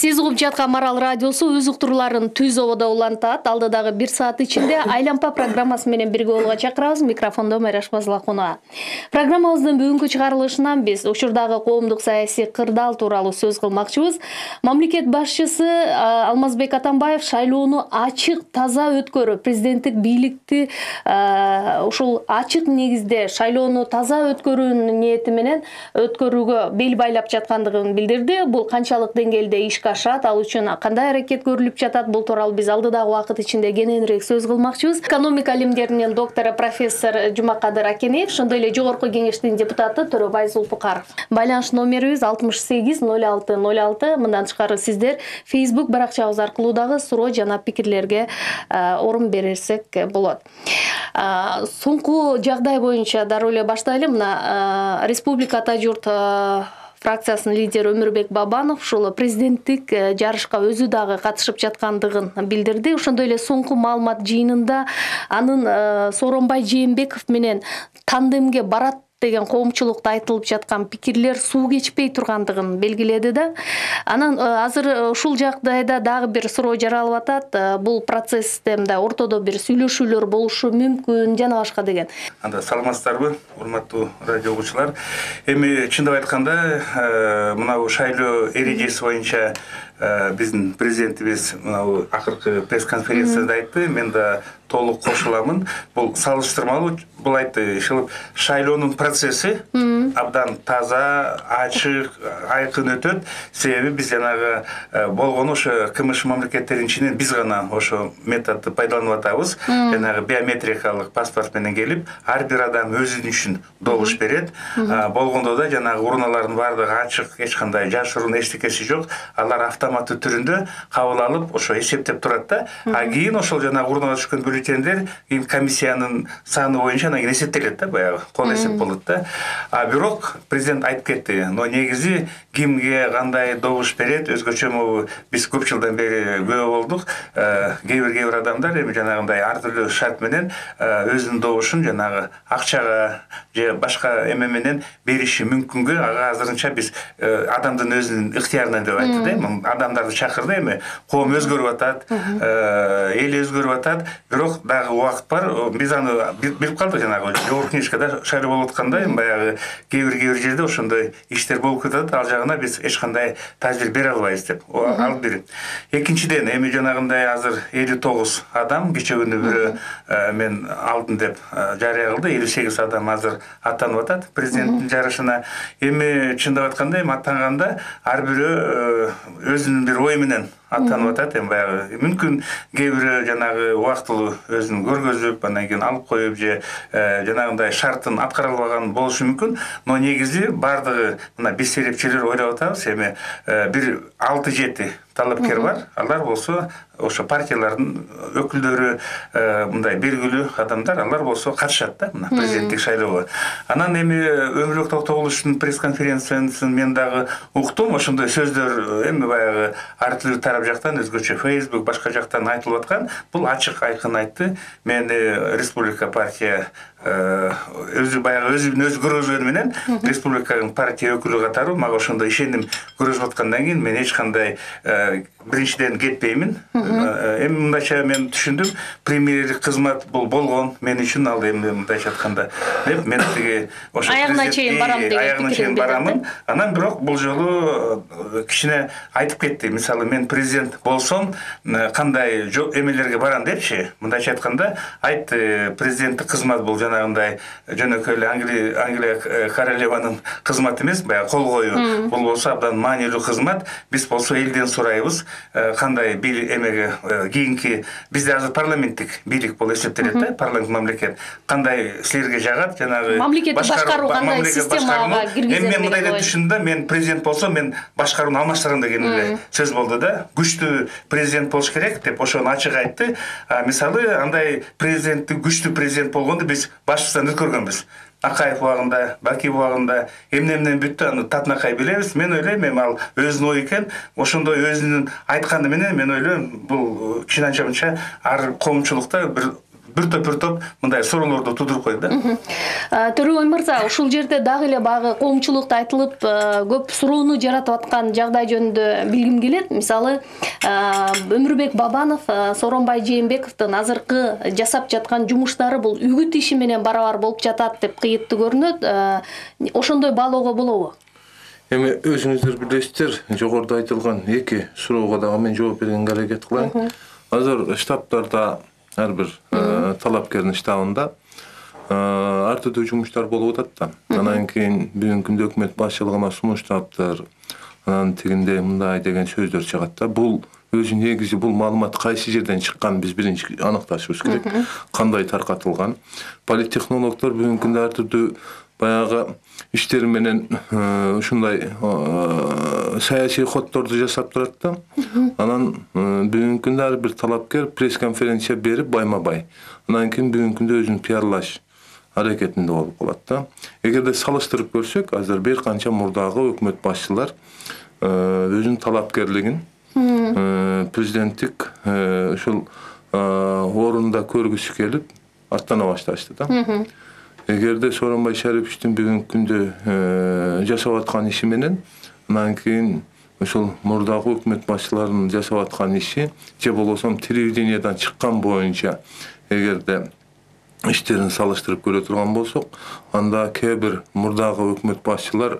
Siz угуп жаткан Марал радиосу өз уктурларын түз ободо улантат. Алдыдагы 1 саат ичинде Айлампа программасы менен бирге болууга чакырабыз. Микрофондо Майраш Базылакунова. Программабыздын бүгүнкү чыгарылышынан биз учурдагы коомдук саясий кырдаал тууралуу сөз кылмакчыбыз. Мамлекет башчысы Алмазбек Атамбаев шайлоону ачык, таза өткөрүп, президенттик бийликти ушул ачык негизде шайлоону таза өткөрүүнүн ниети менен өткөрүүгө бел байлап жаткандыгын билдирди. Бул канчалык деңгээлде ишке ашат, ал үчүн кандай аракет көрүлүп жатат, бул тууралуу биз алдыдагы убакыт ичинде кененирээк сөз кылмакчыбыз. Экономика илимдеринин доктору профессор Жумакадыр Акенеев, ошондой эле жогорку кеңештин депутаты Төрөбай Зулпукаров. Байланыш номерибиз 68 06 06. Мындан тышкары сиздер Facebook баракчабыз аркылуу дагы суроо жана пикирлерге орун берсек болот. Соңку жагдай боюнча дароо эле баштайлы. Мына Республика Ата журт фракциясынын лидери Өмүрбек Бабанов ушул президенттик жарышка өзү дагы катышып жаткандыгын билдирди. Ошондой эле соңку маалымат жыйынында анын Сооронбай Жээнбеков менен тандемге барат деген коомчулукта айтылып жаткан пикирлер суу кечпей тургандыгын белгиледи да. Анан азыр ушул жагдайда дагы бир суроо жаралып атат. Бул процессте ортодо бир сүйлөшүүлөр болушу мүмкүн жана башка деген. Анда саламатсыздарбы, урматтуу радио угуучулар. Эми чындап айтканда, мына шайлоо эрежеси боюнча биздин президентибиз мына акыркы пресс-конференцияда айтты. Мен да толук кошуламын. Бул салыштырмалуу, бул айтты, шайлоонун процесси абдан таза, ачык, айкын өтөт. Себеби биз жанагы болгону ошо КМШ мамлекеттеринин ичинен биз гана ошо методду пайдаланып атабыз. Жанагы биометрикалык паспорт менен келип, ар бир адам өзүнүн үчүн добуш берет. Болгондо да жанагы урналардын баардыгы ачык, эч кандай жашыруун эчтекеси жок. Алар автоматтуу түрүндө кабыл алып, ошо эсептеп турат да. Кийин ошол жанагы урнага түшкөн бюллетендер кийин комиссиянын саны боюнча анан эсептелет да, баягы кол эсеп болот да. Бирок президент айтып кетти, но негизи кимге кандай добуш берет, өзгөчө биз көп жылдан бери күбө болдук. Кээ бир адамдар эми жанагындай ар түрдүү шарт менен өзүнүн добушун жанагы акчага же башка эме менен бериши мүмкүнгө, ага азырынча биз адамдын өзүнүн ыктыярына деп айтты да. Адамдарды чакырды, эми коом өзгөрүп атат, эл өзгөрүп атат, бирок дагы убакыт бар. Биз аны билип калдык, жанагы жогорку кеңешкада шайлоо болуп атканда, баягы кээ бир жерде ошондой иштер болуп кетет, ал жагына биз эч кандай таасир бере албайбыз деп. Ал бир. Экинчиден, эми жанагындай азыр 59 адам, кечээ күнү бирөө мен алдым деп жарыя кылды. 58 адам азыр аттанып атат президенттин жарышына. Эми чындап айтканда, эми аттанганда ар бирөө өзүнүн бир ой менен аттанып атат. Эми баягы мүмкүн кээ бирөө жанагы убактылуу өзүн көргөзүп, андан кийин алып коюп же жанагындай шартын аткара албаган болушу мүмкүн. Но негизи бардыгы мына биз серепчилер ойлоп атабыз, эми бир 6-7 талапкер бар. Алар болсо ошо партиялардын өкүлдөрү, мындай белгилүү адамдар, алар болсо катышат да мына президенттик шайлоого. Анан эми Өмүрбек Токтогуловдун пресс-конференциясын мен дагы уктум. Ошондой сөздөр эми баягы ар түрдүү тарап жактан, өзгөчө Facebook башка жактан айтылып аткан. Бул ачык айкын айтты. Мен Республика партия өзү баягы өзү көргөзгөнү менен республиканын партия өкүлү катары мага ошондой ишеним көргөзүп аткандан кийин мен эч кандай биринчиден кетпеймин. Эми мындайча мен түшүндүм, премьерлик кызмат бул болгон мен үчүн, ал эми мындайча айтканда мен тиги ошо аягына чейин барам деген пикирин барамын. Анан бирок бул жолу кичине айтып кетти. Мисалы мен президент болсом кандай эмелерге барам депчи. Мындайча айтканда айтты, президенттик кызмат бул жанагындай жөнөкөй эле Англия королеванын кызматы эмес, баягы кол коюу. Бул болсо абдан маанилүү кызмат. Биз болсо элден сурайбыз, кандай эмеге кийинки бизде азыр парламенттик бийлик болуп эсептелет да, парламент мамлекет. Кандай силерге жагат, жанагы мамлекетти башкаруу кандай системага киргизет. Мен мындай деп түшүндүм, мен президент болсом мен башкарууну алмаштырам деген эле сөз болду да. Күчтүү президент болуш керек деп ошону ачык айтты. Мисалы андай президенттик күчтүү президент болгондо биз башчыдан өткөргөнбүз. Акаев убагында, Бакиев убагында эмне бүттү, аны татынакай билебиз. Мен ойлойм, ал өзүнүн ою экен. Ошондой өзүнүн айтканы менен мен ойлойм, бул чын анча ар коомчулукта бир бир топ мындай суроолорду тудуруп койду да. Төрөгөй мырза, ушул жерде дагы эле багы коомчулукта айтылып, көп суроону жаратып аткан жагдай жөнүндө билгим келет. Мисалы, Өмүрбек Бабанов Сооронбай Жээнбековдун азыркы жасап жаткан жумуштары бул үгүт иши менен барабар болуп жатат деп кыйыттуу көрүнөт. Ошондой баалоого болобу? Эми өзүңүздөр билесиздер, жогоруда айтылган эки суроого дагы мен жооп бергенге аракет кылайын. Азыр штабтарда ар бир талапкердин штабында ар түрдүү жумуштар болуп атат да. Анан кийин бүгүнкү күндө өкмөт башчылыгына сунуштаптыр. Анан тигинде мындай деген сөздөр чыгат да. Бул өзү негизи бул маалымат кайсы жерден чыккан биз биринчи аныкташыбыз керек. Кандай таркатылган. Политтехнологдор бүгүнкү күндө ар түрдүү баягы иштер менен ушундай саясий ходдорду жасап турат да. Анан бүгүнкү күндө ар бир талапкер пресс-конференция берип байма-бай. Анан кийин бүгүнкү күндө өзүн пиарлаш аракетинде болуп калат да. Эгерде салыштырып көрсөк, азыр бир канча мурдагы өкмөт башчылар өзүнүн талапкерлигин президенттик ушул орунда көргүсү келип аттана башташты да. Эгерде Сооронбай Шариповичтин бүгүнкү күндө жасап аткан иши менен анан кийин ушул мурдагы өкмөт башчыларынын жасап аткан иши же болбосо телевидениядан чыккан боюнча эгерде иштерин салыштырып көрө турган болсок, анда кээ бир мурдагы өкмөт башчылар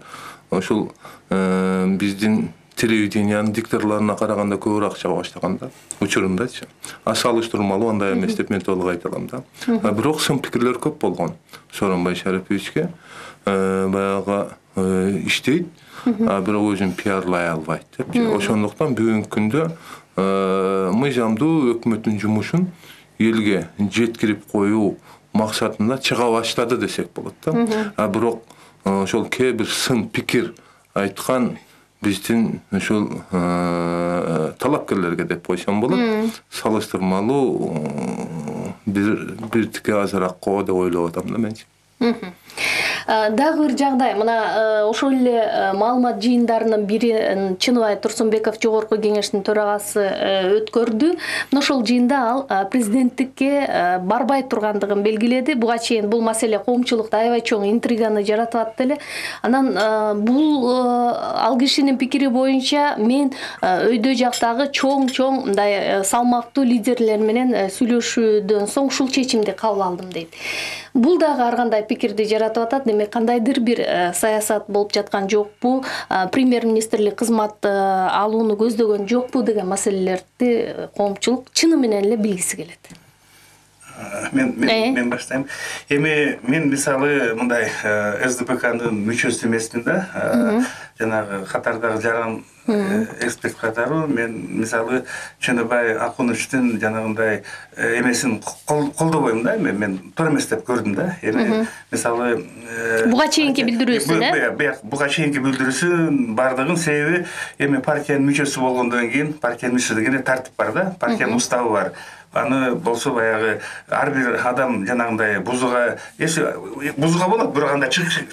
ушул биздин телевидениянын дикторлоруна караганда көбүрөөк чаба баштаган да, учурундачы. Салыштырмалуу андай эмес деп мен толук айта алам да. Бирок сын пикирлер көп болгон. Сооронбай Шариповичке баягы иштейт, бирок өзүн пиарлай албайт деп. Ошондуктан бүгүнкү күндө мыйзамдуу өкмөттүн жумушун элге жеткирип коюу максатында чыга баштады десек болот да. Бирок ошол кээ бир сын пикир айткан биздин ушул талапкерлерге деп койсом болот, салыштырмалуу бир тике азыраак коо деп ойлоп атам да менчи. Дагы бир жагдай, мына ошол эле маалымат жыйындарынын бирин Чыныбай Турсунбеков жогорку кеңештин төрагасы өткөрдү. Мына ошол жыйында ал президенттикке барбай тургандыгын белгиледи. Буга чейин бул маселе коомчулукта аябай чоң интриганы жаратып атты эле. Анан бул ал кишинин пикири боюнча мен өйдө жактагы чоң мындай салмактуу лидерлер менен сүйлөшүүдөн соң ушул чечимди кабыл алдым дейт. Бул дагы ар кандай пикирди жаратып атат. Демек кандайдыр бир саясат болуп жаткан жокпу, премьер-министрлик кызмат алууну көздөгөн жокпу деген маселелерди коомчулук чыны менен эле билгиси келет. Мен баштайм. Эми мен мисалы мындай СДПКнын мүчөсү эмесмин да. Жанагы катардагы жаран эксперт катары мен мисалы Чыныбай Акуновичтин жанагындай эмесин колдобойм да. Мен туура эмес деп көрдүм да. Эми мисалы буга чейинки билдирүүсүн, буга чейинки билдирүүсүн бардыгын себеби эми партиянын мүчөсү болгондон кийин партиянын мүчөсү деген тартип бар да. Партиянын уставы бар. Аны болсо баягы ар бир адам жанагындай бузууга болот, бирок анда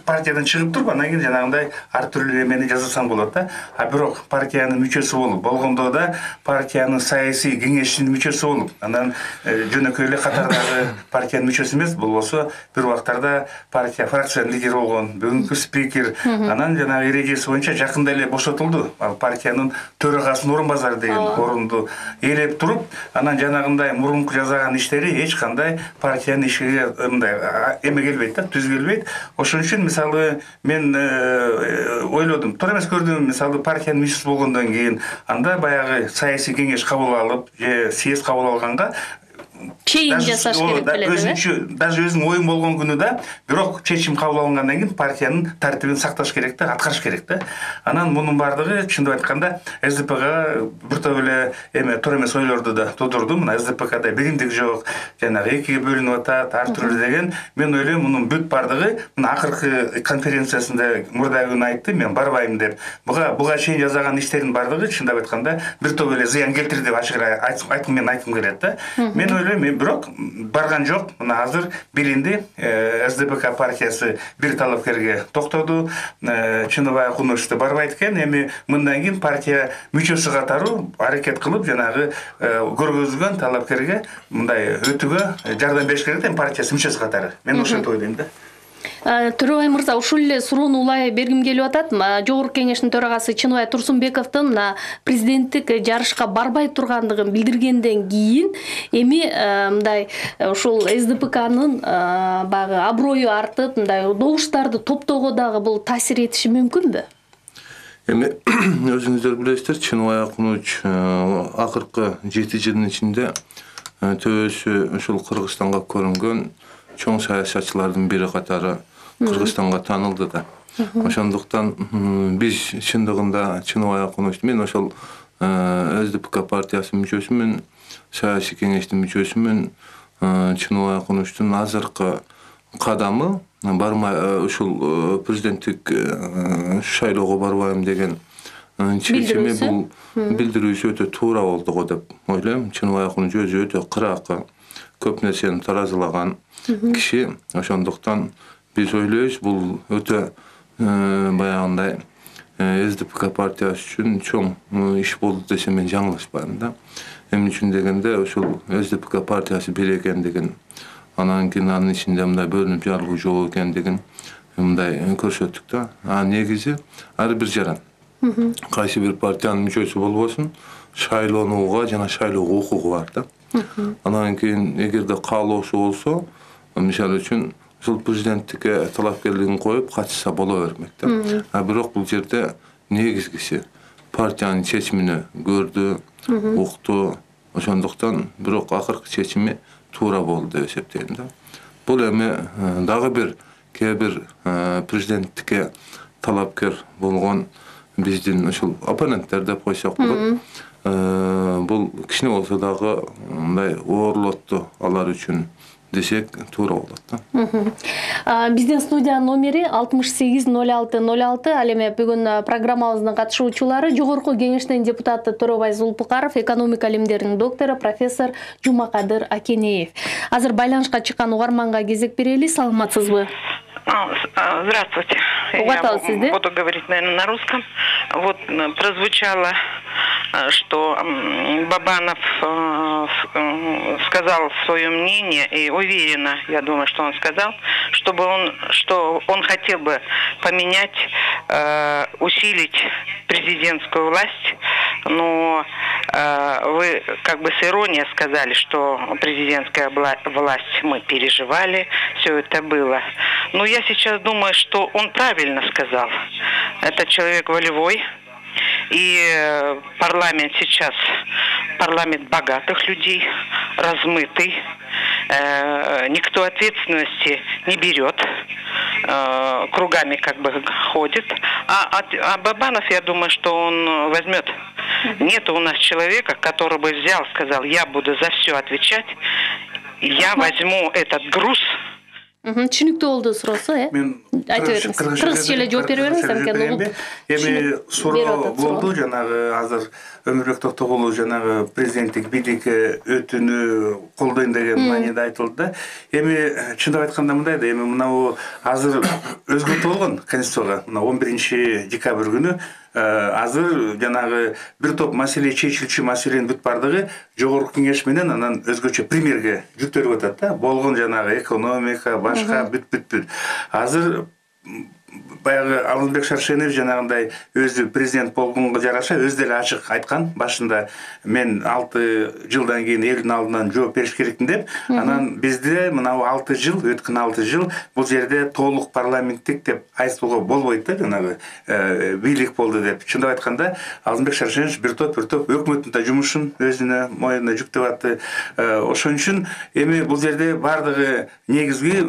партиядан чыгып туруп, анан кийин жанагындай ар түрлүү эмени жасасаң болот да. Бирок партиянын мүчөсү болгондо да партиянын саясий кеңешинин мүчөсү болуп, анан жөнөкөй эле катардагы партиянын мүчөсү эмес, болбосо бир убактарда партия фракциянын лидери болгон, бүгүнкү спикер, анан жанагы эрежеси боюнча жакында эле бошотулду. Ал партиянын төрагасынын орун базары деген орунду ээлеп туруп, анан жанагындай мурунку жасаган иштери эч кандай партиянын ишине мындай эме келбейт да, түз келбейт. Ошон үчүн мисалы мен ойлодум, туура эмес көрдүм, мисалы партиянын мүчөсү болгондон кийин анда баягы саясий кеңеш кабыл алып, же съезд кабыл алганга чейин жасаш керек белет, даже өзүнүн оюн болгон күнү да, бирок чечим кабыл алынгандан кийин партиянын тартибин сакташ керек да, аткарыш керек да. Анан мунун бардыгы чындап айтканда СДПга бир топ эле эме туура эмес ойлорду да тудурду. Мына СДПКда биримдик жок, жанагы экиге бөлүнүп атат, ар түрлүү деген. Мен ойлойм, мунун бүт бардыгы мына акыркы конференциясында мурдагы күнү айтты, мен барбайм деп. Буга чейин жасаган иштердин бардыгы чындап айтканда бир топ эле зыян келтирди деп ачык айткым келет да. Мен ойлойм, бирок барган жок. Мына азыр билинди. СДПК партиясы бир талапкерге токтоду. Чыныбай Кунушты барбайт экен. Эми мындан кийин партия мүчөсү катары аракет кылып жанагы көргөзүлгөн талапкерге мындай өтүүгө жардам бериш керек. Партиясы мүчөсү катары. Мен ошентип ойлойм да. Төрөбай мырза, ушул эле суроону улай бергим келип атат. Жогорку кеңештин төрагасы Чыныбай Турсунбековдун президенттик жарышка барбай тургандыгын билдиргенден кийин эми мындай ушул СДПКнын багы аброю артып, мындай добуштарды топтоого дагы бул таасир этиши мүмкүнбү? Эми өзүңүздөр билесиздер, Чыныбай Акунович акыркы 7 жылдын ичинде төбөсү ушул Кыргызстанга көрүнгөн чоң саясатчылардын бири катары Кыргызстанга таанылды да. Ошондуктан биз чындыгында Чыныбай Акунович, мен ошол СДПК партиясынын мүчөсүмүн, саясий кеңештин мүчөсүмүн. Чыныбай Акуновичтун азыркы кадамы бармай ушул президенттик шайлоого барбайм деген чечими бул билдирүүсү өтө туура болду го деп ойлойм. Чыныбай Акунович өзү өтө кыракы, көп нерсени таразылаган киши. Ошондуктан биз ойлойбуз, бул өтө баягындай СДПК партиясы үчүн чоң иш болду десем мен жаңылышпайм да. Эмне үчүн дегенде ушул СДПК партиясы бир экендигин, анан кийин анын ичинде мындай бөлүнүп жарылуу жок экендигин мындай көрсөттүк да. Негизи ар бир жаран кайсы бир партиянын мүчөсү болбосун, шайлонууга жана шайлоого укугу бар да. Анан кийин эгерде каалоосу болсо, мисалы үчүн ушул президенттикке талапкерлигин коюп катышса боло бермек да. Бирок бул жерде негизгиси партиянын чечимини көрдү, укту. Ошондуктан бирок акыркы чечими туура болду деп эсептейм да. Бул эми дагы бир кээ бир президенттикке талапкер болгон биздин ушул оппоненттер деп койсок болот. Бул кичине болсо дагы мындай оорлотту алар үчүн десек туура болот да. Биздин студиянын номери 680606. Ал эми бүгүн программабыздын катышуучулары жогорку кеңештин депутаты Төрөбай Зулпукаров, экономика илимдеринин доктору профессор Жумакадыр Акенеев. Азыр байланышка чыккан угарманга кезек берели. Саламатсызбы? Здравствуйте. Я буду говорить, наверное, на русском. Вот прозвучало, что Бабанов сказал свое мнение, и уверенно, я думаю, что он сказал, что он хотел бы поменять, усилить президентскую власть, но вы как бы с иронией сказали, что президентская власть мы переживали, все это было. Но я сейчас думаю, что он правильно сказал. Это человек волевой. И парламент сейчас, парламент богатых людей, размытый. Никто ответственности не берет. Кругами как бы ходит. А Бабанов, я думаю, что он возьмет. Нет у нас человека, который бы взял, сказал, я буду за все отвечать. Я возьму этот груз. Түшүнүктүү болду суроосу, Мен кыргызча эле жооп бере бериңиз, анткени угуп. Эми суроо болду, жанагы азыр Өмүрбек Токтогулов жанагы президенттик бийликке өтүүнү колдойм деген мааниде айтылды да. Эми чындап айтканда мындай да, эми мынау азыр өзгөртүү болгон Конституцияга, мына 11 декабрь күнү азыр жанагы бир топ маселе чечилчү маселенин бүт бардыгы жогорку кеңеш менен анан өзгөчө премьерге жүктөлүп атат да. Болгон жанагы экономика, башка бүт. Азыр баягы Алмазбек Шаршенов жанагындай өзү президент болгонго жараша өзү деле ачык айткан, башында мен 6 жылдан кийин элдин алдынан жооп бериш керекмин деп. Анан бизде мынау 6 жыл, өткөн 6 жыл бул жерде толук парламенттик деп айтууга болбойт да, жанагы бийлик болду деп. Чындап айтканда Алмазбек Шаршенов бир топ өкмөттүн да жумушун өзүнө моюнуна жүктөп атты. Ошон үчүн эми бул жерде бардыгы негизги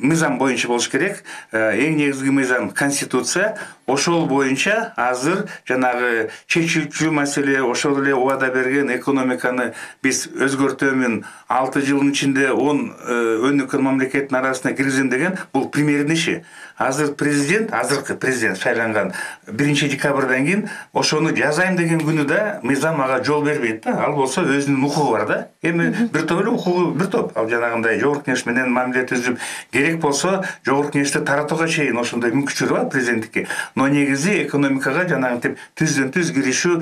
мыйзам боюнча болуш керек. Эң негизги мыйзам конституция ошол боюнча азыр жанагы чечүүчү маселе ошол эле убада берген экономиканы биз өзгөртөмүн 6 жылдын ичинде 10 өнүккөн мамлекеттин арасына киргизем деген бул премьердин иши. Азыр президент, азыркы президент шайланган 1 декабрдан кийин ошону жазайм деген күнү да мыйзам ага жол бербейт да. Ал болсо өзүнүн укугу бар да. Эми бир топ эле укугу бир топ. Ал жанагындай жогорку кеңеш менен мамиле түзүп, керек болсо жогорку кеңешти таратууга чейин ошондой мүмкүнчүлүгү бар президенттикке. Но негизи экономикага жанагынтип түздөн түз киришүү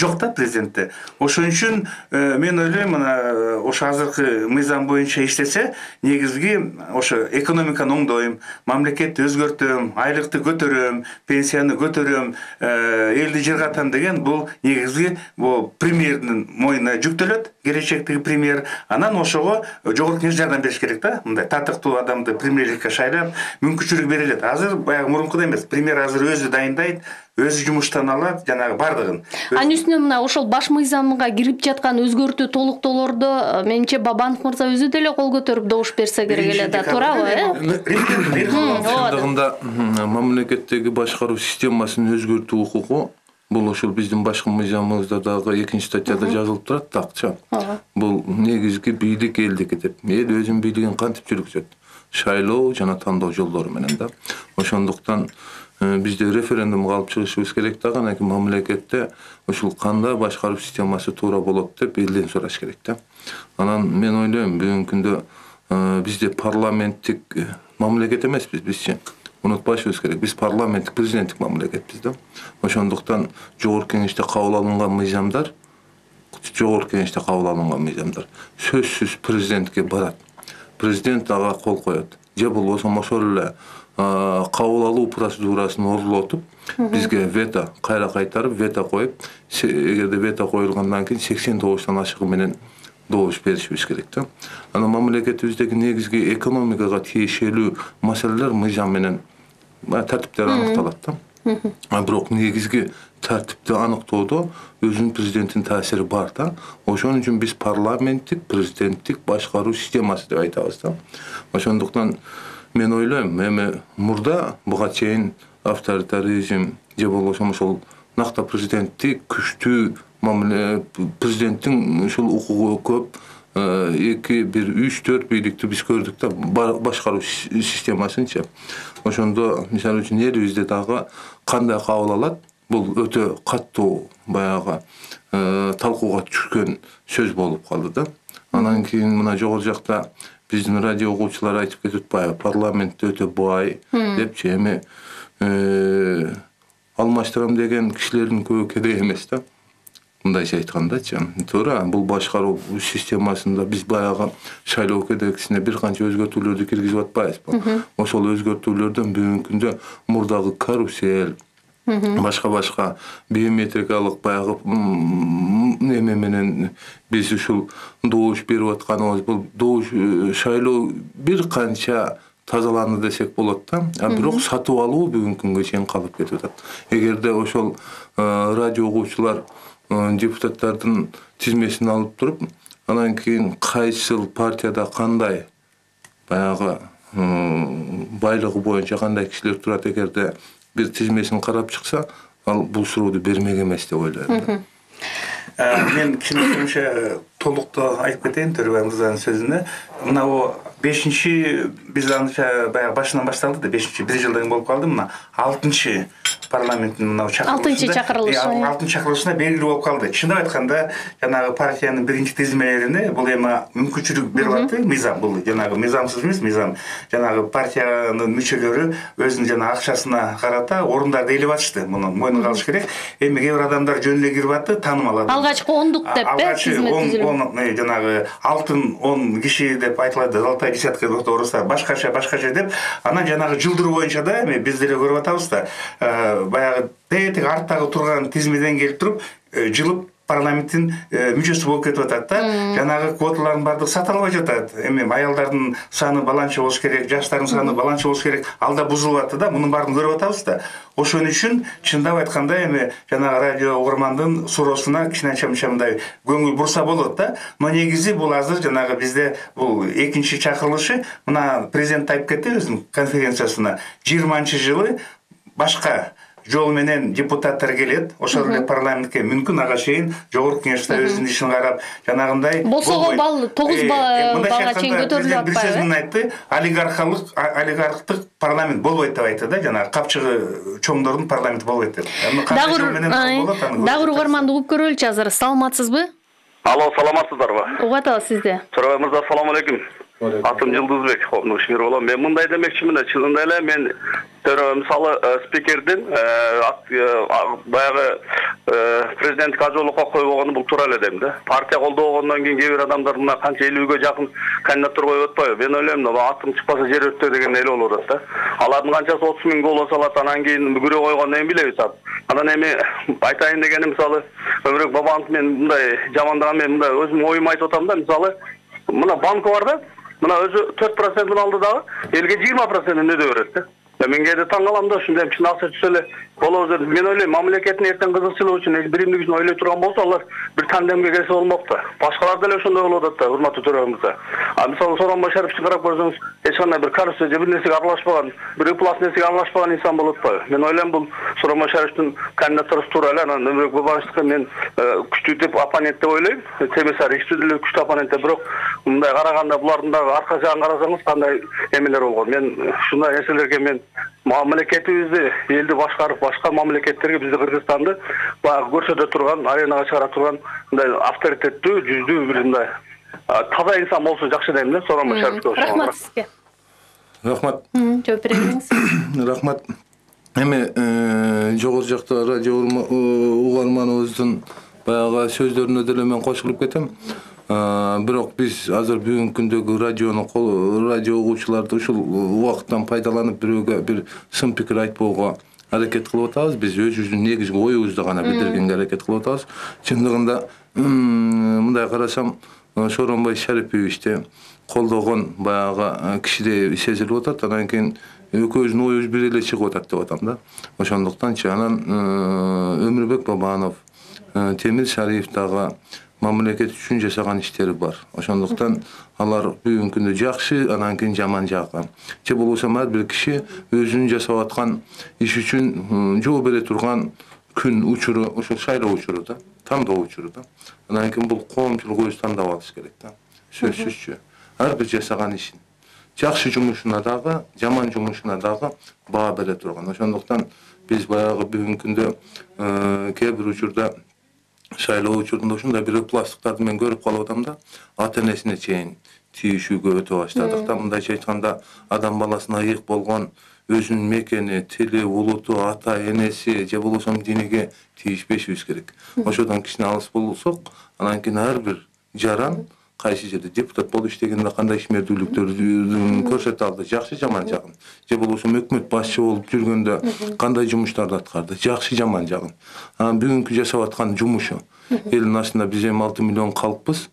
жок да президентте. Ошон үчүн мен ойлойм, мына ошо азыркы мыйзам боюнча иштесе, негизги ошо экономиканы оңдойм, мамлекетти өзгөртөм, айлыкты көтөрөм, пенсияны көтөрөм, элди жыргатам деген бул негизги бул премьердин мойнуна жүктөлөт, келечектеги премьер. Анан ошого жогорку кеңеш жардам бериш керек да. Мындай татыктуу адамды премьерликке шайлап, мүмкүнчүлүк берилет. Азыр баягы мурункудай эмес. Премьер азыр өзү дайындайт, өзү жумуштан алат, жанагы бардыгын. Анын үстүнө мына ошол баш мыйзамга кирип жаткан өзгөртүү толуктоолордо менимче Бабанов мырза өзү деле кол көтөрүп добуш берсе керек эле да, туурабы? Чындыгында мамлекеттеги башкаруу системасын өзгөртүү укугу бул ошол биздин башкы мыйзамыбызда дагы 2-статьяда жазылып турат, такча. Бул негизги бийлик элдики деп. Эл өзүнүн бийлигин кантип жүргүзөт? Шайлоо жана тандоо жолдору менен да. Ошондуктан бизде референдумга алып чыгышыбыз керек да, анан кийин мамлекетте ушул кандай башкаруу системасы туура болот деп элден сураш керек да. Анан мен ойлойм, бүгүнкү күндө бизде парламенттик мамлекет эмеспиз бизчи. Унутпашыбыз керек. Биз парламенттик, президенттик мамлекетпиз да. Ошондуктан жогорку кеңеште кабыл алынган мыйзамдар, сөзсүз президентке барат. Президент ага кол коет. Же болбосо ошол эле кабыл алуу процедурасын орулотуп, бизге вето кайра кайтарып, вето коюп, эгерде вето коюлгандан кийин 89 ашыгы менен добуш беришибиз керек да. Анан мамлекетибиздеги негизги экономикага тиешелүү маселелер мыйзам менен тартиптер аныкталат да. Бирок негизги тартипти аныктоодо өзүнүн президенттин таасири бар да. Ошон үчүн биз парламенттик, президенттик башкаруу системасы деп айтабыз да. Ошондуктан мен ойлойм, эми мурда буга чейин авторитаризм же болбосо ошол накта президенттик күчтүү президенттин ушул укугу көп 2, 1, 3, 4 бийликти биз көрдүк да, башкаруу системасынча. Ошондо мисалы үчүн элибизде дагы кандай кабыл алат, бул өтө каттуу баягы талкууга түшкөн сөз болуп калды да. Анан кийин мына жогору жакта биздин радио угуучулар айтып кетип атпайбы, парламент өтө бай депчи. Эми алмаштырам деген кишилердин көбү керек эмес да. Мындайча айткандачы, туура, бул башкаруу системасында биз баягы шайлоо кодексине бир канча өзгөртүүлөрдү киргизип атпайбызбы? Ошол өзгөртүүлөрдөн бүгүнкү күндө мурдагы карусель, башка биометрикалык баягы эме менен биз ушул добуш берип атканыбыз, бул добуш шайлоо бир канча тазаланды десек болот да. Бирок сатып алуу бүгүнкү күнгө чейин калып кетип атат. Эгерде ошол радио угуучулар депутаттардын тизмесин алып туруп, анан кийин кайсыл партияда кандай баягы байлыгы боюнча кандай кишилер турат, эгерде бир тизмесин карап чыкса, ал бул сурооду бермек эмес деп ойлойм. Мен кичине толуктуу айтып кетейин Төрөбай мырзанын сөзүнө. Мына 5-чи биз анча баягы башынан башталды да, 5-чи 1 жылдан кийин болуп калды. Мына 6-чы парламенттин мына чакырылышында 6-чы чакырылышына белгилүү болуп калды. Чындап айтканда, жанагы партиянын биринчи тизмелерине бул эми мүмкүнчүлүк берип атты мыйзам. Бул жанагы мыйзамсыз эмес, мыйзам. Жанагы партиянын мүчөлөрү өзүнүн жана акчасына карата орундарды ээлеп атышты. Муну мойнуна алыш керек. Эми кээ бир адамдар жөн эле кирип атты, таанымал адам. Алгачкы 10дук деп, алгачкы 10 жанагы алтын 10 киши деп айтылат, золотая десятка орусдар башкача деп, анан жанагы жылдыруу боюнча да эми биз деле көрүп атабыз да, баягы тетиги арттагы турган тизмеден келип туруп, жылып парламенттин мүчөсү болуп кетип атат да. Жанагы квоталардын баардыгы сатылбай жатат. Эми аялдардын саны баланча болуш керек, жаштардын саны баланча болуш керек. Алда бузулуп атты да. Мунун баарын көрүп атабыз да. Ошон үчүн чындап айтканда эми жанагы радио угармандын суроосуна кичине мындай көңүл бурса болот да. Но негизи бул азыр жанагы бизде бул экинчи чакырылышы. Мына президент айтып кетти өзүнүн конференциясына 20-жылы башка жол менен депутаттар келет, ошол эле парламентке мүмкүн ага чейин жогорку кеңеште өзүнүн ишин карап, жанагындай болсого балл 9 балга чейин көтөрүлүп бир сөзүн айтты, олигархтык парламент болбойт деп айтты да, жанагы капчыгы чоңдордун парламенти болбойт деп. Дагы угарманды угуп көрөлүчү азыр. Саламатсызбы? Алло, саламатсыздарбы? Угат атабыз сизди. Турабай мырза, ассаламу алейкум. Атым Жылдызбек, коомдук ишмер болом. Мен мындай демекчимин, чынында эле мен мисалы спикердин баягы президенттик ажоолукка койбогону бул туура эле дейм да. Партия колдобогондон кийин кээ бир адамдар мына канча 50ге жакын кандидаттар коюп атпайбы? Мен ойлойм, атым чыкпаса жер өттү деген эл болуп атат да. Алардын канчасы 30 000 голос алат, анан кийин бүгүрө койгондон кийин билебиз ат. Анан эми айтайын дегеним мисалы Өмүрбек Бабановду мен мындай жамандаган, мен мындай өзүм оюмду айтып атам да, мисалы мына банкы бар да, мына өзү 4% алды дагы, элге 20% өдө берет да. Мен кээде таң калам да, ушундай чын акча түшсө эле болобуз деп. Мен ойлойм, мамлекеттин эртең кызыкчылыгы үчүн, эл биримдик үчүн ойлой турган болсо, алар бир тандемге келсе болмок да. Башкалар деле ошондой болуп атат да, урматтуу төрөбүз. Мисалы Сооронбай Шариповичти карап көрсөңүз, эч кандай бир коррупция же бир нерсеге аралашпаган, бир ыплас нерсеге аралашпаган инсан болуп атпайбы? Мен ойлойм, бул Сооронбай Шариповичтин кандидатурасы туура эле, анан Өмүрбек Бабановдуку мен күчтүү деп оппонент деп ойлойм. Темесар ичтүү деле күчтүү оппонент, бирок мындай караганда булардын дагы арка жагын карасаңыз кандай эмелер болгон. Мен ушундай нерселерге мен мамлекетибизди, элди башкарып, башка мамлекеттерге бизди Кыргызстанды баягы көрсөтө турган, аренага чыгара турган мындай авторитеттүү, жүздүү бир мындай таза инсан болсо жакшы дейм да, Сооронбай Шарипович. Рахмат сизге. Рахмат. Жооп бере бериңиз. Рахмат. Эми жогору жакта радио угарманыбыздын баягы сөздөрүнө деле мен кошулуп кетем. Бирок биз азыр бүгүнкү күндөгү радио угуучуларды ушул убакыттан пайдаланып бирөөгө бир сын пикир айтпоого аракет кылып атабыз. Биз өзүбүздүн негизги оюбузду гана билдиргенге аракет кылып атабыз. Чындыгында мындай карасам, Сооронбай Шариповичти колдогон баягы кишидей сезилип атат. Анан кийин экөөбүздүн оюбуз бир эле чыгып атат деп атам да. Ошондуктанчы анан Өмүрбек Бабанов, Темир Шариев дагы мамлекет үчүн жасаган иштери бар. Ошондуктан алар бүгүнкү күндө жакшы, анан кийин жаман жагы. Же болбосо ар бир киши өзүнүн жасап аткан иш үчүн жооп бере турган күн учуру, ошо шайлоо учуру да, тандоо учуру да. Анан кийин бул коомчулук өзү тандап алыш керек да. Сөзсүзчү. Ар бир жасаган ишин, жакшы жумушуна дагы, жаман жумушуна дагы баа бере турган. Ошондуктан биз баягы бүгүнкү күндө кээ бир учурда шайлоо учурунда ушундай бир пластиктарды мен көрүп калып атам да, ата энесине чейин тийишүүгө өтө баштадык да. Мындайча айтканда, адам баласына ыйык болгон өзүнүн мекени, тили, улуту, ата энеси же болбосо диниге тийишпешибиз керек. Ошодон кичине алыс болсок, анан кийин ар бир жаран кайсы жерде депутат болуп иштегенде кандай ишмердүүлүктөрдү көрсөтө алды, жакшы жаман жагын. Же болбосо өкмөт башчы болуп жүргөндө кандай жумуштарды аткарды, жакшы жаман жагын. Анан бүгүнкү жасап аткан жумушу, элдин артында биз эми 6 миллион калкпыз.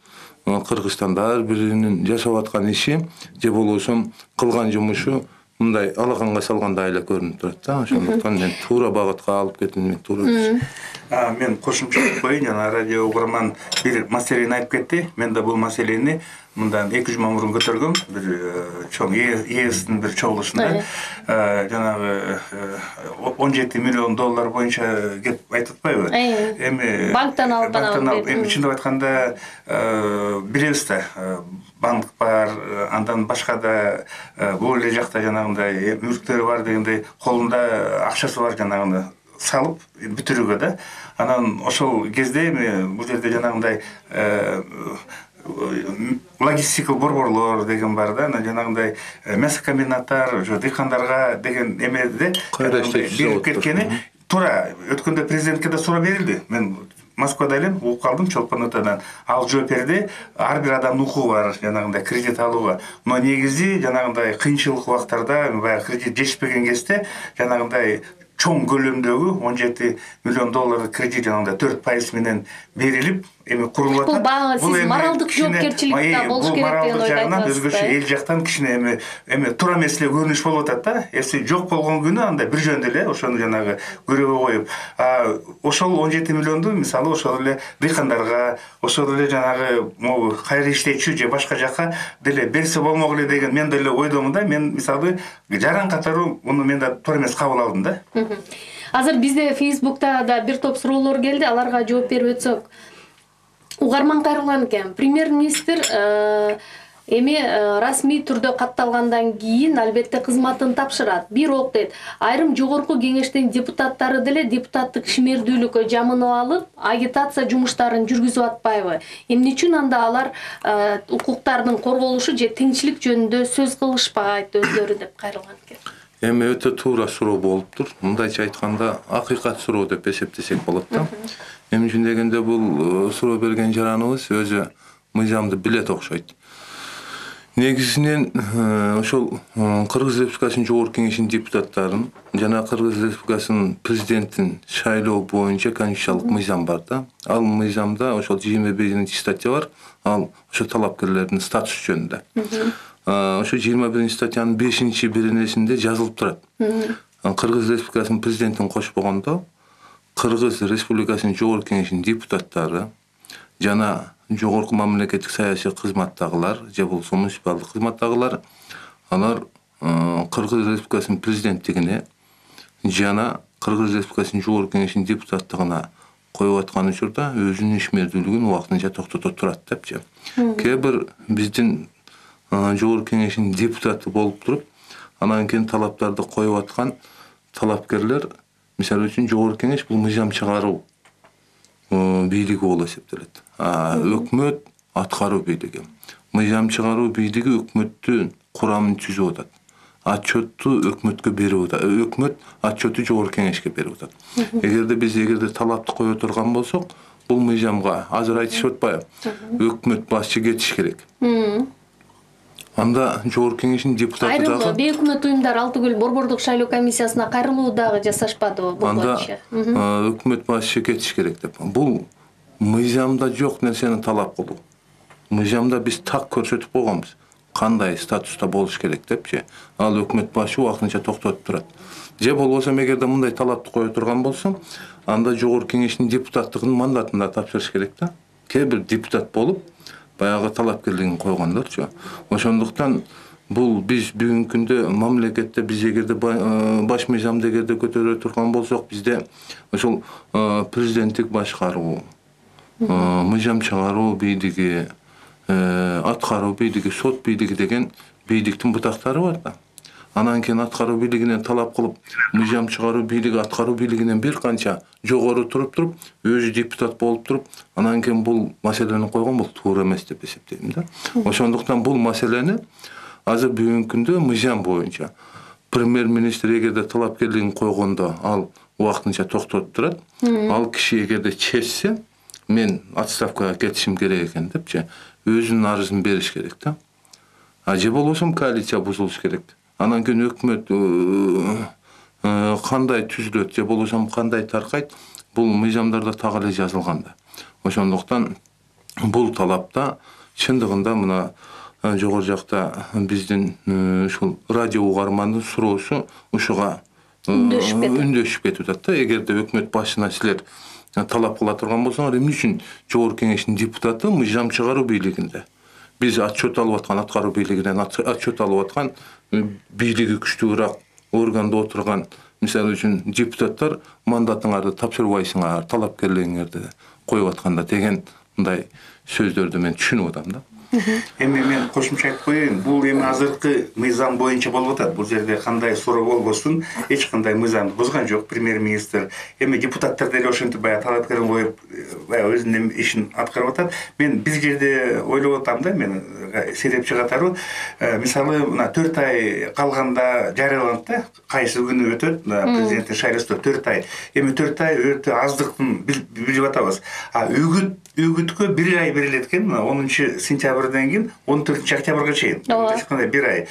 Кыргызстанда ар биринин жасап аткан иши же болбосо кылган жумушу мындай алаганга салгандай эле көрүнүп турат да. Ошондуктан мен туура багытка алып кетип туура. Мен кошумча коюн, жана радио угарман бир маселени айтып кетти. Мен да бул маселени мындан 2 жума мурун көтөргөм, бир чоң ээстин бир чогулушунда. Жанагы 17 миллион доллар боюнча кеп айтып атпайбы? Эми банктан алып, эми чындап айтканда билебиз да, банк бар, андан башка да бул эле жакта жанагындай мүлктөрү бар дегендей, колунда акчасы бар жанагындай салып бүтүрүүгө да. Анан ошол кезде эми бул жерде жанагындай логистикалык борборлор деген бар да, жанагындай мясокомбинаттар, ошо дыйкандарга деген эмеде берип кеткени туура. Өткөндө президентке да суроо берилди. Мен Москвада элем, угуп калдым Чолпон Атадан. Ал жооп берди, ар бир адамдын укугу бар жанагындай кредит алууга. Но негизи жанагындай кыйынчылык убактарда, баягы кредит жетишпеген кезде жанагындай чоң көлөмдөгү 17 миллион доллар кредит жанагындай 4% менен берилип эми курулуп атат. Бул багы сиз моралдык жоопкерчилик да болуш керек деген ойду айтасыз. Өзгөчө эл жактан кичине эми туура эмес эле көрүнүш болуп атат да. Эси жок болгон күнү анда бир жөн эле ошону жанагы көрөбө коюп, ошол 17 миллионду мисалы ошол эле дыйкандарга, ошол эле жанагы могу кайры иштечү же башка жакка деле берсе болмок эле деген мен деле ойдомун да. Мен мисалы жаран катары муну мен да туура эмес кабыл алдым да. Азыр бизде Facebook'та да бир топ суроолор келди, аларга жооп берип өтсөк. Угарман кайрылган экен. Премьер-министр эми расмий түрдө катталгандан кийин албетте кызматын тапшырат. Бирок дейт, айрым жогорку кеңештин депутаттары деле депутаттык ишмердүүлүккө жамынып алып, агитация жумуштарын жүргүзүп атпайбы? Эмне үчүн анда алар укуктардын корголушу же теңчилик жөнүндө сөз кылышпайт өздөрү деп кайрылган экен. Эми өтө туура суроо болуптур. Мындайча айтканда, акыйкат суроо деп эсептесек болот да. Эми үчүн дегенде бул суроо берген жараныбыз өзү мыйзамды билет окшойт. Негизинен ошол Кыргыз Республикасынын Жогорку Кеңешинин депутаттарын жана Кыргыз Республикасынын президентин шайлоо боюнча конституциялык мыйзам бар да. Ал мыйзамда ошол 21-чи статья бар. Ал ошо талапкерлердин статусу жөнүндө. Ошо 21-чи статьянын 5-чи беренесинде жазылып турат. Кыргыз Республикасынын президентин кошпогондо Кыргыз Республикасынын Жогорку Кеңешинин депутаттары жана жогорку мамлекеттик саясий кызматтагылар же болбосо муниципалдык кызматтагылар алар Кыргыз Республикасынын президенттигине жана Кыргыз Республикасынын Жогорку Кеңешинин депутаттыгына коюп аткан учурда өзүнүн ишмердүүлүгүн убактынча токтотуп турат депчи. Кээ бир биздин Жогорку Кеңешинин депутаты болуп туруп, анан кийин талаптарды коюп аткан талапкерлер, мисалы үчүн Жогорку Кеңеш бул мыйзам чыгаруу бийлиги болуп эсептелет. Өкмөт аткаруу бийлиги. Мыйзам чыгаруу бийлиги өкмөттүн курамын түзүп атат. Отчетту өкмөткө берип атат. Өкмөт отчетту Жогорку Кеңешке берип атат. Эгерде талапты кое турган болсок, бул мыйзамга азыр айтышып атпайбы? Өкмөт башчы кетиш керек. Анда Жогорку Кеңештин депутаты дагы бейөкмөт уюмдар ал түгүл борбордук шайлоо комиссиясына кайрылуу дагы жасашпадыбы бул боюнча? Анда өкмөт башчы кетиш керек деп. Бул мыйзамда жок нерсени талап кылуу. Мыйзамда биз так көрсөтүп койгонбуз. Кандай статуста болуш керек депчи. Ал өкмөт башы убактынча токтотуп турат. Же болбосо эгерде мындай талапты кое турган болсо, анда Жогорку Кеңештин депутаттыгынын мандатын да тапшырыш керек да. Кээ бир депутат болуп баягы талапкерлигин койгондорчу. Ошондуктан бул биз бүгүнкү күндө мамлекетте биз эгерде баш мыйзамды эгерде көтөрө турган болсок, бизде ошол президенттик башкаруу, мыйзам чыгаруу бийлиги, аткаруу бийлиги, сот бийлиги деген бийликтин бутактары бар да. Анан кийин аткаруу бийлигинен талап кылып, мыйзам чыгаруу бийлиги аткаруу бийлигинен бир канча жогору туруп, өзү депутат болуп туруп, анан кийин бул маселени койгон бул туура эмес деп эсептейм да. Ошондуктан бул маселени азыр бүгүнкү күндө мыйзам боюнча премьер-министр эгерде талапкерлигин койгондо ал убактынча токтотуп турат. Ал киши эгерде чечсе, мен отставкага кетишим керек экен депчи, өзүнүн арызын бериш керек да. Же болбосо коалиция бузулуш керек. Анан кийин өкмөт кандай түзүлөт же болбосо кандай таркайт, бул мыйзамдарда так эле жазылган да. Ошондуктан бул талапта чындыгында мына жогору жакта биздин ушул радио угармандын суроосу ушуга үндөшүп кетип атат да. Эгерде өкмөт башына силер талап кыла турган болсоңор, эмне үчүн Жогорку Кеңештин депутаты мыйзам чыгаруу бийлигинде? Биз отчет алып аткан аткаруу бийлигинен отчет алып аткан бийлиги күчтүүрөөк органда отурган, мисалы үчүн депутаттар мандатыңарды тапшырбайсыңар, талапкерлигиңерди коюп атканда деген мындай сөздөрдү мен түшүнүп атам да. Эми мен кошумча айтып коеюн, бул эми азыркы мыйзам боюнча болуп атат. Бул жерде кандай суроо болбосун, эч кандай мыйзамды бузган жок премьер-министр. Эми депутаттар деле ошентип баягы талапкерин коюп, баягы өзүнүн ишин аткарып атат. Мен биз жерде ойлоп атам да, мен себепчи катары, мисалы мына 4 ай калганда жарыяланат да, кайсы күнү өтөт, президенттин шайлоосу 4 ай. Эми 4 ай өтө аздыктын билип атабыз. Үгүткө 1 ай берилет экен, 10 сентябрь октябрдан кийин 14 октябрга чейин ачканда 1 ай.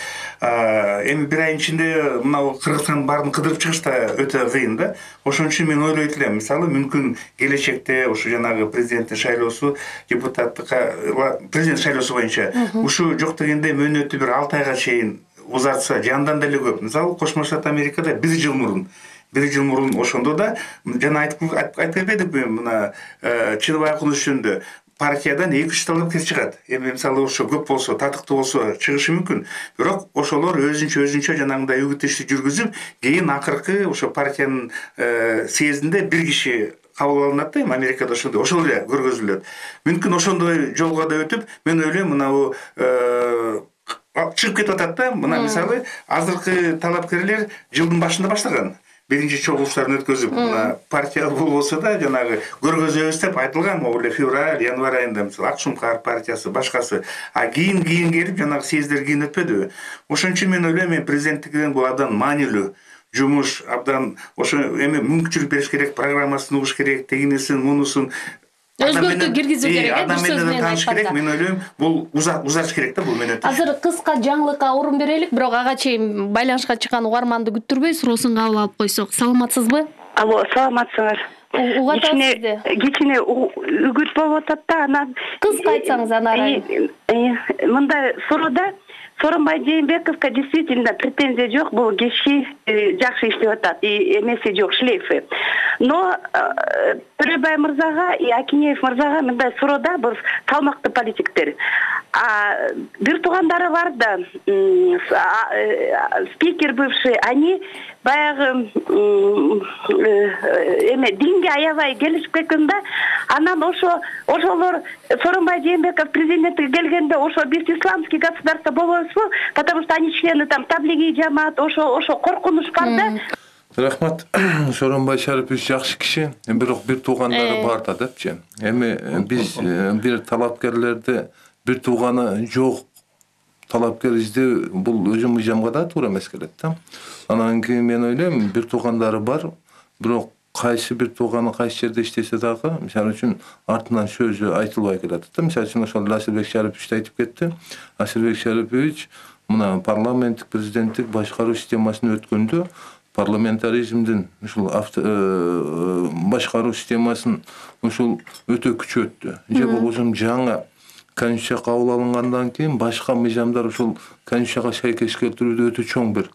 Эми 1 айдын ичинде мынау Кыргызстандын баарын кыдырып чыгыш да өтө кыйын да. Ошон үчүн мен ойлойт элем, мисалы мүмкүн келечекте ушу жанагы президенттин шайлоосу депутаттыкка президент шайлоосу боюнча ушу жок дегенде мөөнөтү бир 6 айга чейин узартса, жандан деле көп. Мисалы Кошмо Штат Америкада 1 жыл мурун ошондо да жана айтып бербедикпи, мына Чыныбай Акунучундө партиядан 2-3 талапкер чыгат. Эми мисалы ошо көп болсо, татыктуу болсо чыгышы мүмкүн. Бирок ошолор өзүнчө жанагындай үгүт ишти жүргүзүп, кийин акыркы ошо партиянын съездинде 1 киши кабыл алынат да, Америкада ошол эле көргөзүлөт. Мүмкүн ошондой жолго да өтүп, мен ойлойм мынабу чыгып кетип атат да. Мына мисалы азыркы талапкерлер жылдын башында баштаган. Биринчи чогулуштарын өткөзүп, мына партия болсо да жанагы көргөзөбүз деп айтылган, могу эле февраль, январь айында мисалы Акшумкар партиясы, башкасы. Кийин келип жанагы съездер кийин өтпөдүбү. Ошон үчүн мен ойлойм, президенттиктен бул абдан маанилүү жумуш, абдан ошо эми мүмкүнчүлүк бериш керек, программасын угуш керек, тегинесин, мунусун өзгөртүү киргизүү керек. Адам менен тааныш керек. Мен ойлойм, бул узатыш керек да бул мөөнөтү. Азыр кыска жаңылыкка орун берелик, бирок ага чейин байланышка чыккан угарманды күттүрбөй суроосун кабыл алып койсок. Саламатсызбы? Алло, саламатсыңар. Угат сизди. Кичине үгүт болуп атат да, анан кыска айтсаңыз анан. Мындай суроода Сооронбай Жээнбековго действительно претензия жок, бул киши жакшы иштеп атат, эмеси жок, шлейфи. Но Төрөбай мырзага и Акинеев мырзага мындай суроода бул салмактуу политиктер. Бир туугандары бар да, спикер бывший, они баягы динге аябай келишип кеткен да, анан ошолор Сооронбай Жээнбеков президенттикке келгенде ошо биз исламский государство болобузбу, потому что они члены там таблиги жамаат, ошо коркунуч бар да. Рахмат. Сооронбай Шарипович жакшы киши, бирок бир туугандары бар да депчи. Эми биз бир талапкерлерди бир тууганы жок талапкер издөө бул өзү мыйзамга да туура эмес келет да. Анан кийин мен ойлойм, бир туугандары бар, бирок кайсы бир тууганы кайсы жерде иштесе дагы, мисалы үчүн артынан сөзү айтылбай келет да. Мисалы үчүн ошол Асылбек Шарипович айтып кетти. Асылбек Шарипович мына парламенттик президенттик башкаруу системасын өткөндө парламентаризмдин ушул башкаруу системасын ушул өтө күчөттү. Же болбосо жаңа конституция кабыл алынгандан кийин башка мыйзамдар ушул конституцияга сайкес келтирүүдө өтө чоң бир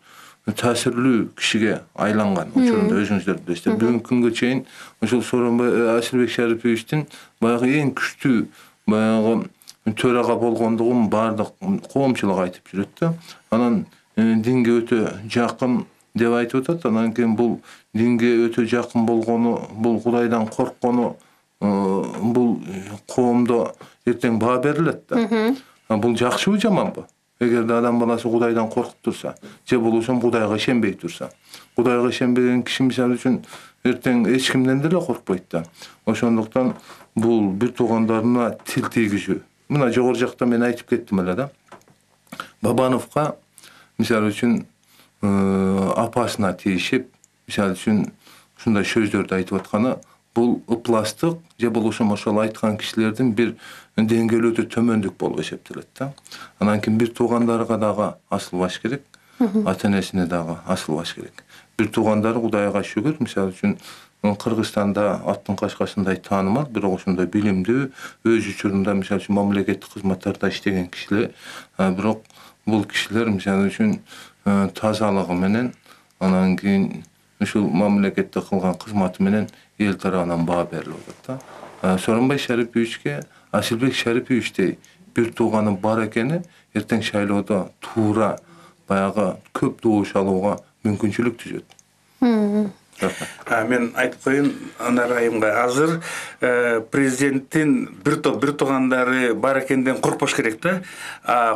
таасирлүү кишиге айланган. Ошондо өзүңүздөр билесиздер. Бүгүнкү күнгө чейин ушул Сооронбай Асылбек Шариповичтин баягы эң күчтүү баягы төрага болгондугун баардык коомчулук айтып жүрөт да. Анан динге өтө жакын деп айтып атат. Анан кийин бул динге өтө жакын болгону, бул Кудайдан корккону бул коомдо эртең баа берилет да. Бул жакшыбы жаманбы? Эгерде адам баласы Кудайдан коркуп турса, же болбосо Кудайга ишенбей турса, Кудайга ишенбеген киши мисалы үчүн эртең эч кимден деле коркпойт да. Ошондуктан бул бир туугандарына тил тийгизүү. Мына жогору жакта мен айтып кеттим эле да. Бабановго мисалы үчүн апасына тийишип, мисалы үчүн ушундай сөздөрдү айтып атканы бул ыпластык же болбосо ошол айткан кишилердин бир деңгээли өтө төмөндүк болуп эсептелет да. Анан кийин бир туугандарга дагы асылбаш керек, ата-энесине дагы асылбаш керек. Бир туугандары Кудайга шүгүр, мисалы үчүн Кыргызстанда аттын кашкасындай таанымал, бирок ошондой билимдүү, өз учурунда мисалы үчүн мамлекеттик кызматтарда иштеген кишилер, бирок бул кишилер мисалы үчүн тазалыгы менен, анан кийин ушул мамлекетте кылган кызматы менен эл тарабынан баа берилип атат да. Сооронбай Шариповичке Асылбек Шариповичтей бир тууганы бар экени эртең шайлоодо туура баягы көп добуш алууга мүмкүнчүлүк түзөт. Мен айтып коеюн Нарайымга, азыр президенттин бир туугандары бар экенден коркпош керек да.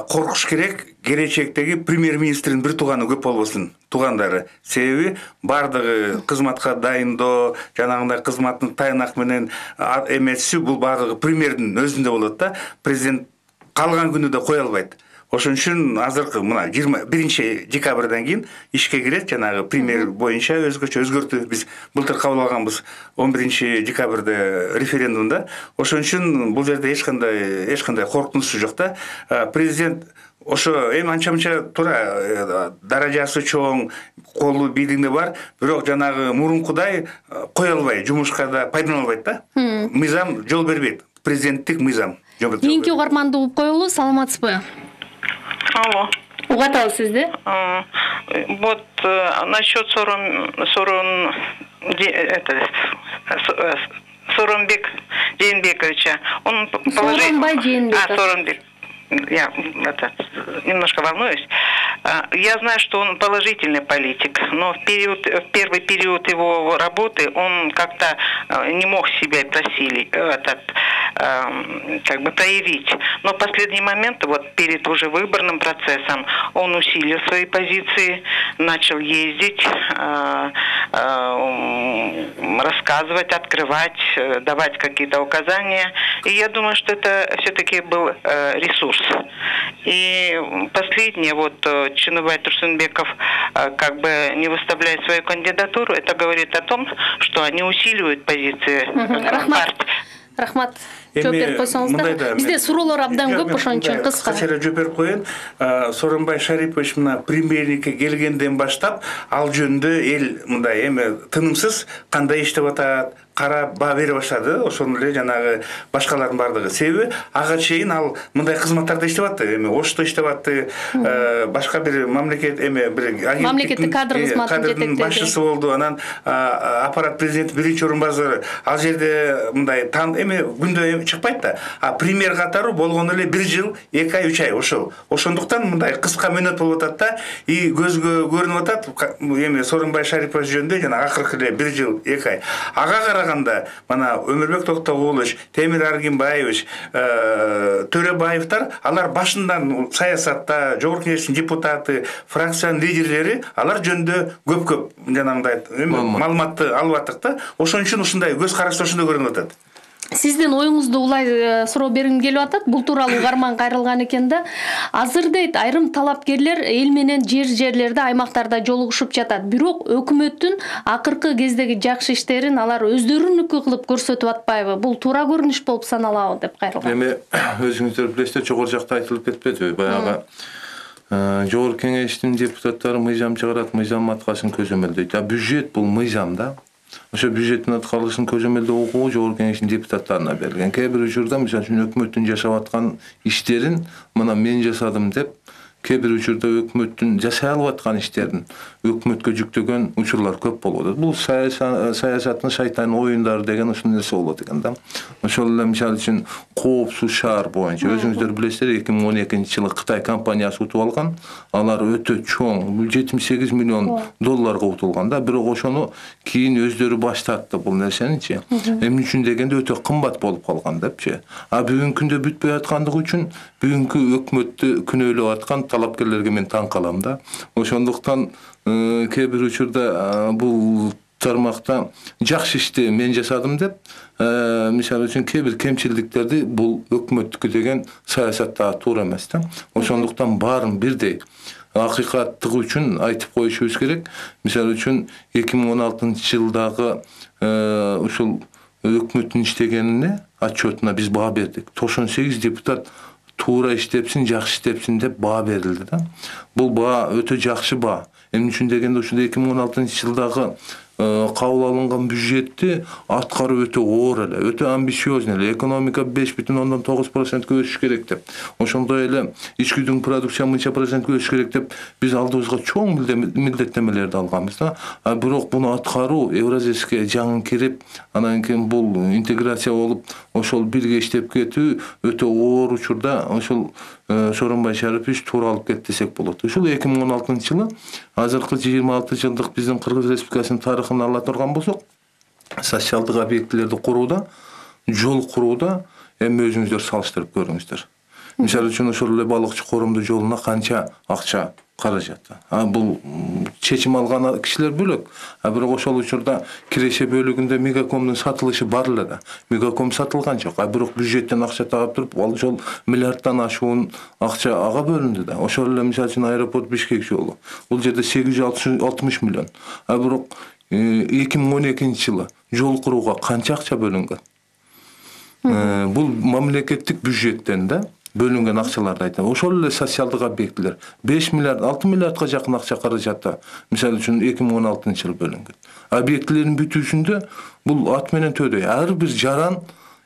Коркуш керек келечектеги премьер-министрдин бир тууганы көп болбосун, туугандары. Себеби бардыгы кызматка дайындоо, жанагындай кызматтын тайнак менен эмеси бул бардыгы премьердин өзүндө болот да. Президент калган күнү да кое албайт. Ошон үчүн азыркы мына 21 декабрдан кийин ишке кирет жанагы премьер боюнча өзгөчө өзгөртүү биз былтыр кабыл алганбыз 11 декабрда референдумда. Ошон үчүн бул жерде эч кандай коркунучу жок да. Президент ошо эми анча-мынча туура даражасы чоң, колу бийлигинде бар, бирок жанагы мурункудай кое албай, жумушка да пайдалана албайт да. Мыйзам жол бербейт. Президенттик мыйзам. Кийинки угарманды угуп коелу, саламатсызбы? Алло. Угат аласыз, да? Вот насчет Сооронбек Жээнбековича. Он Сооронбай Жээнбеков. Сооронбек. Я немножко волнуюсь. Я знаю, что он положительный политик, но в первый период его работы он как-то не мог себя проявить. Но в последний момент, вот перед уже выборным процессом, он усилил свои позиции, начал ездить, рассказывать, открывать, давать какие-то указания. И я думаю, что это все-таки был ресурс. И последнее, вот Чыныбай Турсунбеков как бы не выставляет свою кандидатуру, это говорит о том, что они усиливают позиции партии. Рахмат. Жооп берип койсоңуздар. Бизде суроолор абдан көп, ошон үчүн кыска. Качара жооп берип коеюн. Сооронбай Шарипович мына премьерникке келгенден баштап ал жөнүндө эл мындай эми тынымсыз кандай иштеп атат, карап баа бере баштады. Ошону эле жанагы башкалардын бардыгы. Себеби ага чейин ал мындай кызматтарда иштеп атты. Эми Ошто иштеп атты, башка бир мамлекет бир мамлекеттик кадр кызматын жетектеди. Башчысы болду. Анан аппарат президенти биринчи орун базары. Ал жерде мындай күндө чыкпайт да. Премьер катары болгону эле 1 жыл, 2 ай, 3 ай ошол. Ошондуктан мындай кыска мөөнөт болуп атат да, и көзгө көрүнүп атат. Эми Сооронбай Шарипович жөнүндө жана акыркы эле 1 жыл, 2 ай. Ага караганда мана Өмүрбек Токтогулович, Темир Аргимбаевич, Төрөбаевтар алар башындан саясатта, Жогорку Кеңештин депутаты, фракциянын лидерлери алар жөнүндө көп жанагындай маалыматты алып аттык да. Ошон үчүн ушундай көз карашта ошондой көрүнүп атат. Сиздин оюңузду улай суроо бергим келип атат. Бул тууралуу угарман кайрылган экен да. Азыр дейт айрым талапкерлер эл менен жерлерде, аймактарда жолугушуп жатат. Бирок өкмөттүн акыркы кездеги жакшы иштерин алар өздөрүнүкү кылып көрсөтүп атпайбы? Бул туура көрүнүш болуп саналабы деп кайрылган. Эми өзүңүздөр билесиздер, жогору жакта айтылып кетпедиби? Баягы Жогорку Кеңештин депутаттары мыйзам чыгарат, мыйзам аткасын көзөмөлдөйт. Бюджет бул мыйзам да. Ошо бюджеттин аткарылышын көзөмөлдөө укугу Жогорку Кеңештин депутаттарына берилген. Кээ бир учурда, мисалы үчүн өкмөттүн жашап аткан иштерин мына мен жасадым деп, кээ бир учурда өкмөттүн жасай алып аткан иштерин өкмөткө жүктөгөн учурлар көп болуп атат. Бул саясаттын шайтан оюндары деген ушул нерсе болот экен да. Ошол эле мисалы үчүн Коопсуз шаар боюнча өзүңүздөр билесиздер, 2012-жылы Кытай компаниясы утуп алган. Алар өтө чоң, 78 миллион долларга утулган да. Бирок ошону кийин өздөрү баш тартты бул нерсеничи. Эмне үчүн дегенде өтө кымбат болуп калган депчи. Бүгүнкү күндө бүтпөй аткандыгы үчүн бүгүнкү өкмөттү күнөөлөп аткан талапкерлерге мен таң калам да. Ошондуктан кээ бир учурда бул тармакта жакшы ишти мен жасадым деп, мисалы үчүн кээ бир кемчилдиктерди бул өкмөттүкү деген саясатта туура эмес да. Ошондуктан баарын бирдей акыйкаттыгы үчүн айтып коюшубуз керек. Мисалы үчүн 2016-жылдагы ушул өкмөттүн иштегенине отчетуна биз баа бердик. 98 депутат туура иштепсин, жакшы иштепсин деп баа берилди да. Бул баа өтө жакшы баа. Эмне үчүн дегенде ушул 2016-жылдагы кабыл алынган бюджетти аткаруу өтө оор эле, өтө амбициозный эле. Экономика 5,9%-ка өсүш керек деп. Ошондой эле ички продукция мынча процентке өсүш керек деп биз алдыбызга чоң милдеттемелерди алганбыз да. Бирок буну аткаруу Евразийский жаңы кирип, анан кийин бул интеграция болуп, ошол бирге иштеп кетүү өтө оор учурда ошол Сооронбай Шарипович туура алып кетти десек болот. Ушул 2016-жылы азыркы 26 жылдык биздин Кыргыз Республикасынын тарыхын ала турган болсок, социалдык объектилерди курууда, жол курууда эми өзүңүздөр салыштырып көрүңүздөр. Мисалы үчүн ошол эле балыкчы коомдуу жолуна канча акча каражат. Бул чечим алган кишилер бөлөк. Бирок ошол учурда киреше бөлүгүндө мегакомдун сатылышы бар эле да. Мегаком сатылган жок. Бирок бюджеттен акча таап туруп, ал жол миллиарддан ашуун акча ага бөлүндү да. Ошол эле мисалы үчүн аэропорт Бишкек жолу. Бул жерде 860 миллион. Бирок 2012-жылы жол курууга канча акча бөлүнгөн? Бул мамлекеттик бюджеттен да бөлүнгөн акчаларды айтам. Ошол эле социалдык объектилер 5 миллиард, 6 миллиардга жакын акча каражаты мисалы үчүн 2016-жылы бөлүнгөн. Объектилердин бүтүүсүндө бул ат менен төдөй. Ар бир жаран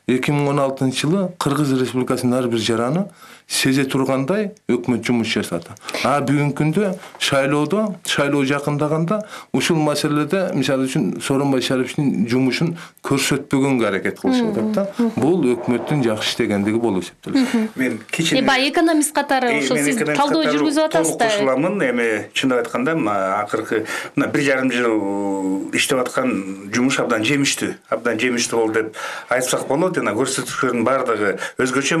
2016-жылы Кыргыз Республикасынын ар бир жараны сезе тургандай өкмөт жумуш жасады. Бүгүнкү күндө шайлоо жакындаганда ушул маселеде мисалы үчүн Сооронбай Шариповдун жумушун көрсөтпөгөнгө аракет кылышып атат да. Бул өкмөттүн жакшы иштегендиги болуп эсептелет. Мен кичине экономист катары ошо сиз талдоо жүргүзүп атасыз да. Кошуламын. Эми чындап айтканда акыркы 1,5 жыл иштеп аткан жумуш абдан жемиштүү болду деп айтсак болот. Жана көрсөткүчтөрдүн бардыгы өзгөчө.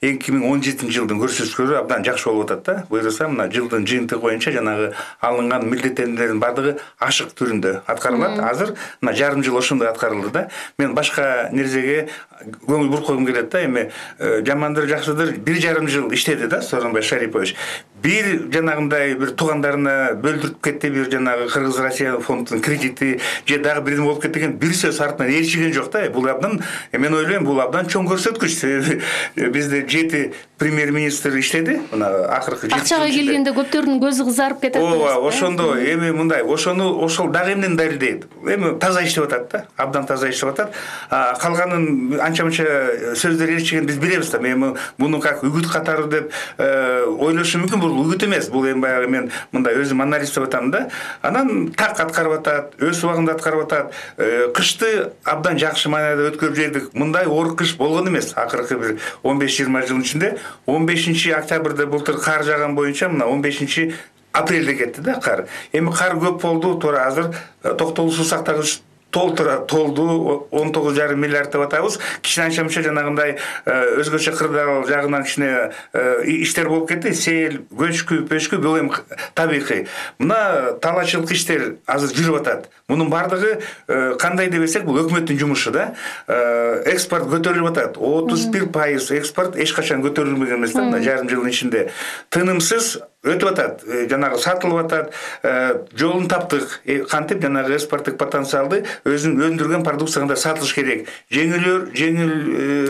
2017 жылдын көрсөткүчтөрү абдан жакшы болуп атат да. Буюрса жылдын жыйынтыгы боюнча жанагы алынган милдеттендердин бардыгы ашык түрүндө аткарылат. Азыр жарым жыл ошондой аткарылды да. Мен башка нерсеге көңүл буркогум келет да. Эми жамандыр жакшыдыр 1,5 жыл иштеди да Сооронбай Шарипович. Бир жанагындай бир туугандарына бөлдүрүп кетти, бир жанагы Кыргыз Россия фондунун кредити же дагы бирдеме болуп кетти деген бир сөз артынан ээрчиген жок да. Бул абдан мен ойлойм бул абдан чоң көрсөткүч. Бизде 7 премьер-министр иштеди. Мына акыркы 7 акчага келгенде көптөрдүн көзү кызарып кетет. Ошондо эми мындай ошол дагы эмнени далилдейт? Эми таза иштеп атат да. Абдан таза иштеп атат. Калганын анча-мынча сөздөр ээрчиген биз билебиз да. Эми муну как үгүт катары деп ойлошу мүмкүн. Бул үгүт эмес. Бул эми баягы мен мындай өзүм анализ деп атам да. Анан так аткарып атат, өз убагында аткарып атат. Кышты абдан жакшы маанайда өткөрүп жибердик. Мындай оор кыш болгон эмес. Акыркы бир 15-20 жылдын ичинде 15-октябрда былтыр кар жаган боюнча мына 15-апрелде кетти да кар. Эми кар көп болду, туура азыр токтогул суу сактагыч толду 19,5 миллиард деп атабыз. Кичине анча-мынча жанагындай өзгөчө кырдаал жагынан кичине иштер болуп кетти. Сел, көчкү бул эми табигый. Мына талаачылык иштер азыр жүрүп атат. Мунун бардыгы кандай дебесек бул өкмөттүн жумушу да. Экспорт көтөрүлүп атат. 31% экспорт эч качан көтөрүлмөгөн эмес да. Жарым жылдын ичинде тынымсыз өтүп атат. Жанагы сатылып атат. Жолун таптык. Кантип жанагы экспорттук потенциалды өзүн өндүргөн продукцияга сатылыш керек. Жеңил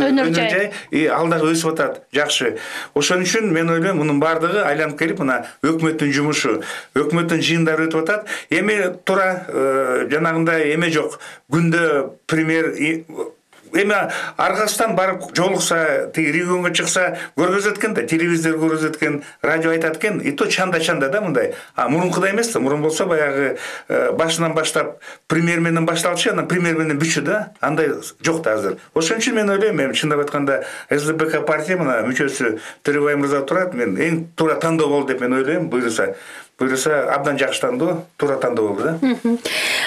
өнөр жай ал дагы өсүп атат. Жакшы. Ошон үчүн мен ойлойм мунун бардыгы айланып келип мына өкмөттүн жумушу, өкмөттүн жыйындары өтүп атат. Эми туура жанагындай эме жок. Күндө премьер эми аргасынан барып жолукса, тиги регионго чыкса көргөзөт экен да, телевизор көргөзөт экен, радио айтат экен, и то чанда да мындай. Мурункудай эмес да, мурун болсо баягы башынан баштап премьер менен башталчу, анан премьер менен бүтчү да, андай жок да азыр. Ошон үчүн мен ойлойм, эми чындап айтканда СДПК партия мына мүчөсү Төрөбай мырза турат, мен эң туура тандоо болду деп мен ойлойм, буюрса абдан жакшы тандоо, туура тандоо болду да.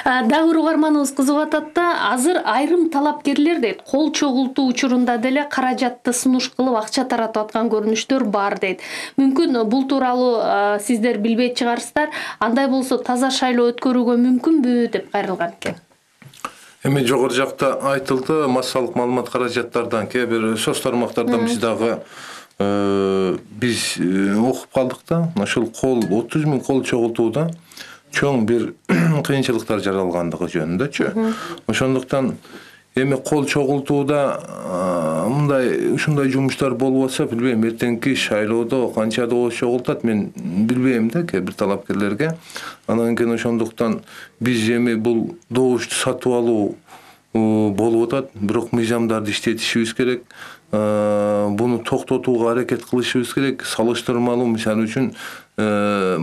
Дагы бир угарманыбыз кызыгып атат да, азыр айрым талапкерлер дейт, кол чогултуу учурунда деле каражатты сунуш кылып акча таратып аткан көрүнүштөр бар дейт. Мүмкүн бул тууралуу сиздер билбей чыгарсыздар. Андай болсо таза шайлоо өткөрүүгө мүмкүнбү деп кайрылган экен. Эми жогору жакта айтылды, массалык маалымат каражаттардан кээ бир соц тармактардан биз дагы биз окуп калдык да. Ошол 30 000 кол чогултууда чоң бир кыйынчылыктар жаралгандыгы жөнүндөчү. Ошондуктан эми кол чогултууда мындай ушундай жумуштар болуп атса, билбейм, эртеңки шайлоодо канча добуш чогултат, мен билбейм да, кээ бир талапкерлерге. Анан кийин ошондуктан биз эми бул добушту сатып алуу болуп атат, бирок мыйзамдарды иштетишибиз керек. Буну токтотууга аракет кылышыбыз керек. Салыштырмалуу мисалы үчүн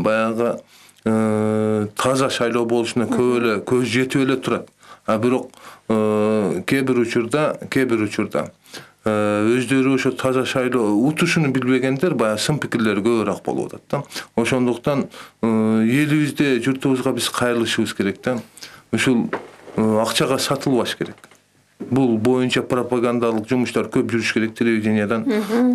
баягы таза шайлоо болушуна көп эле көз жетип эле турат. Бирок кээ бир учурда өздөрү ошо таза шайлоо утушуну билбегендер баягы сын пикирлери көбүрөөк болуп атат да. Ошондуктан элибизде, журтубузга биз кайрылышыбыз керек да. Ушул акчага сатылбаш керек. Бул боюнча пропагандалык жумуштар көп жүрүш керек телевидениядан.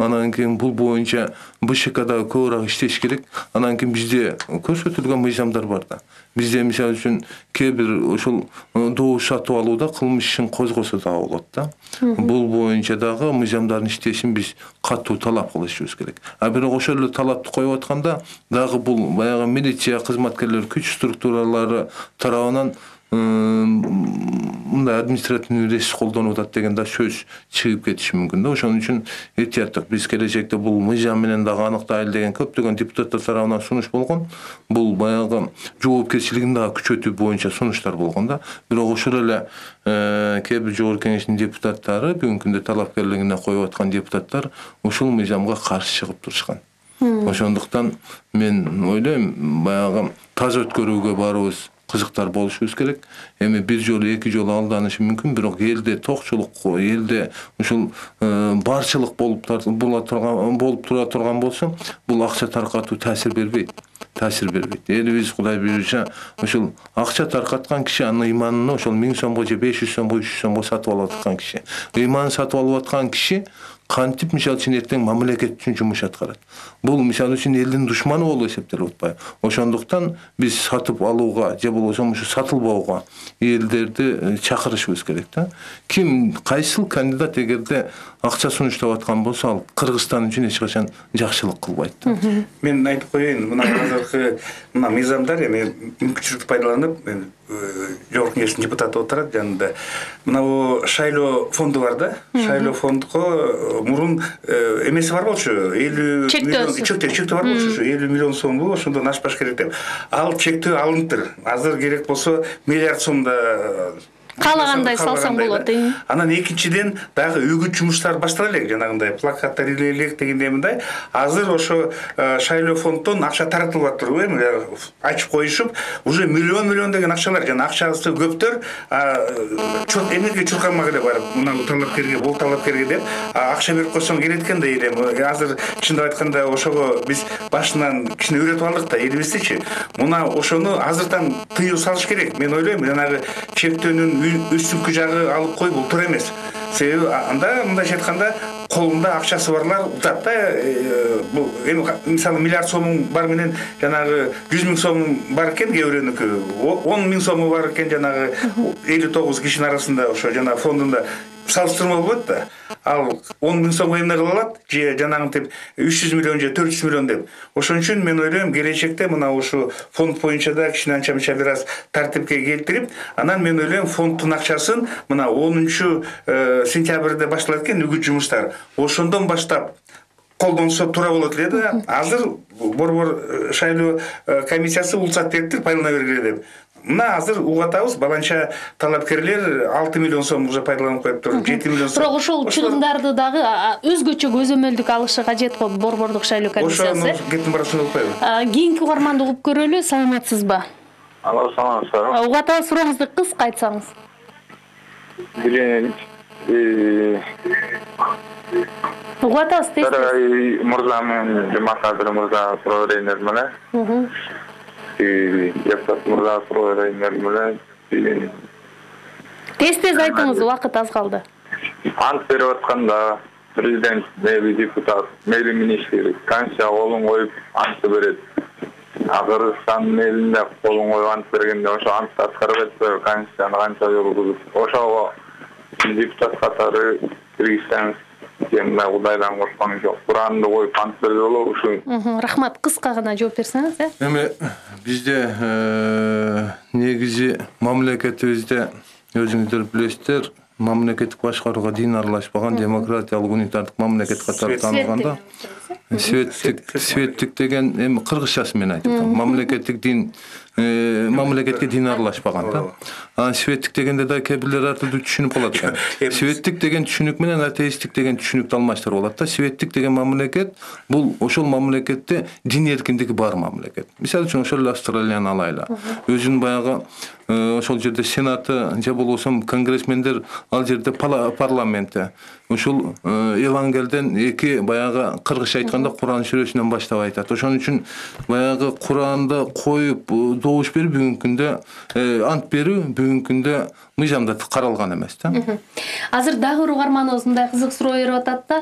Анан кийин бул боюнча БШКда көбүрөөк иштеш керек. Анан кийин бизде көрсөтүлгөн мыйзамдар бар да. Бизде мисалы үчүн кээ бир ошол добуш сатып алууда кылмыш ишин козгосо да болот да. Бул боюнча дагы мыйзамдардын иштешин биз катуу талап кылышыбыз керек. А бирок ошол эле талапты коюп атканда дагы бул баягы милиция кызматкерлери, күч структуралары тарабынан мындай административный ресурс колдонуп атат деген да сөз чыгып кетиши мүмкүн да. Ошон үчүн этияттык биз келечекте бул мыйзам менен дагы аныктайлы деген көптөгөн депутаттар тарабынан сунуш болгон. Бул баягы жоопкерчилигин дагы күчөтүү боюнча сунуштар болгон да. Бирок ошол эле кээ бир жогорку кеңештин депутаттары бүгүнкү күндө талапкерлигине коюп аткан депутаттар ушул мыйзамга каршы чыгып турушкан. Ошондуктан мен ойлойм баягы таза өткөрүүгө барыбыз кызыктар болушубуз керек. Эми бир жолу, эки жолу алданышы мүмкүн, бирок элде токчулук, элде ушул барчылык болуп тура турган болсо, бул акча таркатуу таасир бербейт. Элибиз Кудай буйруса, ушул акча таркаткан киши анын ыйманын ошол 1000 сомго же 500 сомго, 300 сомго сатып алып аткан киши. Ыйманын сатып алып аткан киши кантип мисалы үчүн эртең мамлекет үчүн жумуш аткарат. Бул мисалы үчүн элдин душманы болуп эсептелип атпайбы? Ошондуктан биз сатып алууга же болбосо ушу сатылбоого элдерди чакырышыбыз керек да. Ким кайсыл кандидат эгерде акча сунуштап аткан болсо, ал Кыргызстан үчүн эч качан жакшылык кылбайт да. Мен айтып коеюн, мына азыркы мына мыйзамдар эми мүмкүнчүлүктү пайдаланып, жогорку кеңештин депутаты отурат жанында. Мына шайлоо фонду бар да. Шайлоо фондго мурун эмеси бар болчу, 50 миллион чектөө бар болчу, 50 миллион сомду ошондон ашпаш керек деп. Ал чектөө алыныптыр. Азыр керек болсо миллиард сомда каалагандай салсаң болот. Анан экинчиден дагы үгүт жумуштар баштала элек, жанагындай плакаттар иле элек дегендей мындай. Азыр ошо шайлоо фонддон акча таратылып атыр, эми ачып коюшуп, уже миллион деген акчалар, жана акчасы көптөр эмнеге чурканмага эле барып, мына талапкерге, бул талапкерге деп акча берип койсоң келет экен да элем. Азыр чындап айтканда ошого биз башынан кичине үйрөтүп алдык да элибиздичи. Мына ошону азыртан тыюу салыш керек. Мен ойлойм, жанагы чектөөнүн үстүнкү жагы алып кой, бул туура эмес. Себеби анда мындайча айтканда колунда акчасы барлар утат да. Бул эми мисалы миллиард сомуң бар менен жанагы 100 000 сом бар экен кээ бирөөнүкү, 10 000 сому бар экен жанагы 59 кишинин арасында ошо жана фондунда салыштырма болот да. Ал 10 000 сомго эмне кыла алат? Же жанагынтип 300 миллион же 400 миллион деп. Ошон үчүн мен ойлойм, келечекте мына ушу фонд боюнча да кичине анча-мынча бир аз тартипке келтирип, анан мен ойлойм фонддун акчасын мына 10-сентябрда башталат экен үгүт жумуштар. Ошондон баштап колдонсо туура болот эле да. Азыр борбор шайлоо комиссиясы уруксат бериптир, пайдалана бергиле деп. Мына азыр угатабыз, баланча талапкерлер 6 миллион сом уже пайдаланып коюптур, 7 миллион сом. Бирок ошол чыгымдарды дагы өзгөчө көзөмөлдүк алышы кажет го борбордук шайлоо комиссиясы. Ошону кеттин барасын болбойбу? Кийинки угарманды угуп көрөлү, саламатсызбы? Алло, саламатсызбы. Угатабыз, сурооңузду кыска айтсаңыз. Угатабыз тез. Мырза мен Жумакадыр мырза суроо берейин эле. Депутат мырза суроо берейин эле. Тез айтыңыз, убакыт аз калды. Ант берип атканда президент, мейли депутат, мейли министр конституция колун коюп антты берет. Кыргызстандын элинде колун коюп ант бергенде ошо антты аткарып атпайбы, конституцияны канча жолу бузуп. Ошого депутат катары киргизсеңиз, мындай Кудайдан корккон жок. Куранды коюп ант берсе болобу ушу. Рахмат, кыска гана жооп берсеңиз, Эми бизде негизи мамлекетибизде өзүңүздөр билесиздер, мамлекеттик башкарууга дин аралашпаган демократиялык унитардык мамлекет катары таанылганда светтик деген эми кыргызчасы менен айтып атам. Мамлекетке дин аралашпаган да. Анан светтик дегенде да кээ бирлер ар түрдүү түшүнүп калат экен. Светтик деген түшүнүк менен атеисттик деген түшүнүктү алмаштырып алат да. Светтик деген мамлекет бул ошол мамлекетте дин эркиндиги бар мамлекет. Мисалы үчүн ошол Австралияны алайлы. Өзүнүн баягы ошол жерде сенаты же болбосо конгрессмендер, ал жерде парламенти ушул Евангелден эки баягы кыргызча айтканда Куран сүрөсүнөн баштап айтат. Ошон үчүн баягы Куранды коюп добуш берип бүгүнкү күндө ант берүү бүгүнкү күндө мыйзамда каралган эмес да. Азыр дагы бир угарманыбыз мындай кызык суроо берип атат да,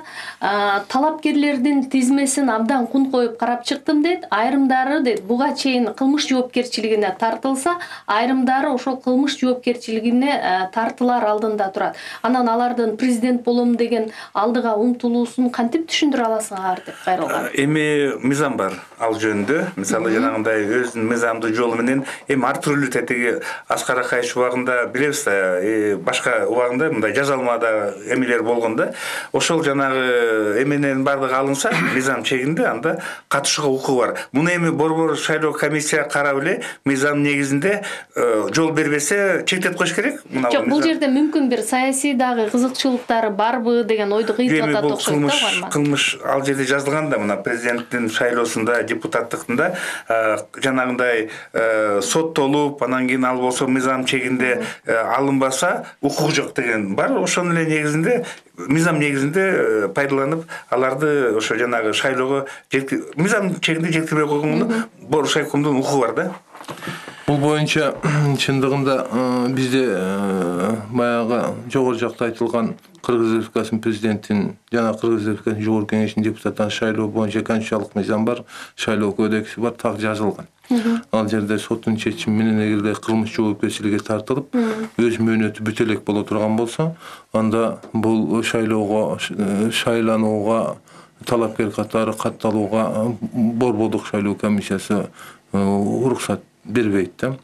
талапкерлердин тизмесин абдан кун коюп карап чыктым дейт. Айрымдары дейт буга чейин кылмыш жоопкерчилигине тартылса, айрымдары ошол кылмыш жоопкерчилигине тартылар алдында турат. Анан алардын президент болом деген алдыга умтулуусун кантип түшүндүрө аласыңар деп кайрылган. Эми мыйзам бар ал жөнүндө. Мисалы жанагындай өзүнүн мыйзамдуу жолу менен эми ар түрлүү тетиги Аскар Акаевич убагында билебиз да, башка убагында мындай жазалмада эмелер болгондо, ошол жанагы эменен бардыгы алынса, мыйзам чегинде анда катышууга укугу бар. Муну эми борбор шайлоо комиссия карап эле мыйзам негизинде жол бербесе чектеп коюш керек. Жок, бул жерде мүмкүн бир саясий дагы кызыкчылыктары барбы деген ойду кыйтып атат окшойт да. Кылмыш ал жерде жазылган да, мына президенттин шайлоосунда, депутаттыктында жанагындай соттолуп, анан кийин ал болсо мыйзам чегинде алынбаса укугу жок деген бар. Ошонун эле негизинде мыйзам негизинде пайдаланып аларды ошо жанагы шайлоого мыйзам чегинде жеткирбей койгондо борбор шайлоомдун укугу бар да. Бул боюнча чындыгында бизде баягы жогору жакта айтылган Кыргыз Республикасынын президентин жана Кыргыз Республикасынын жогорку кеңешинин депутаттарын шайлоо боюнча конституциялык мыйзам бар, шайлоо кодекси бар, так жазылган. Ал жерде соттун чечими менен эгерде кылмыш жоопкерчиликке тартылып, өз мөөнөтү бүтө элек боло турган болсо, анда бул шайлоого шайланууга талапкер катары катталууга борбордук шайлоо комиссиясы уруксат бербейт да.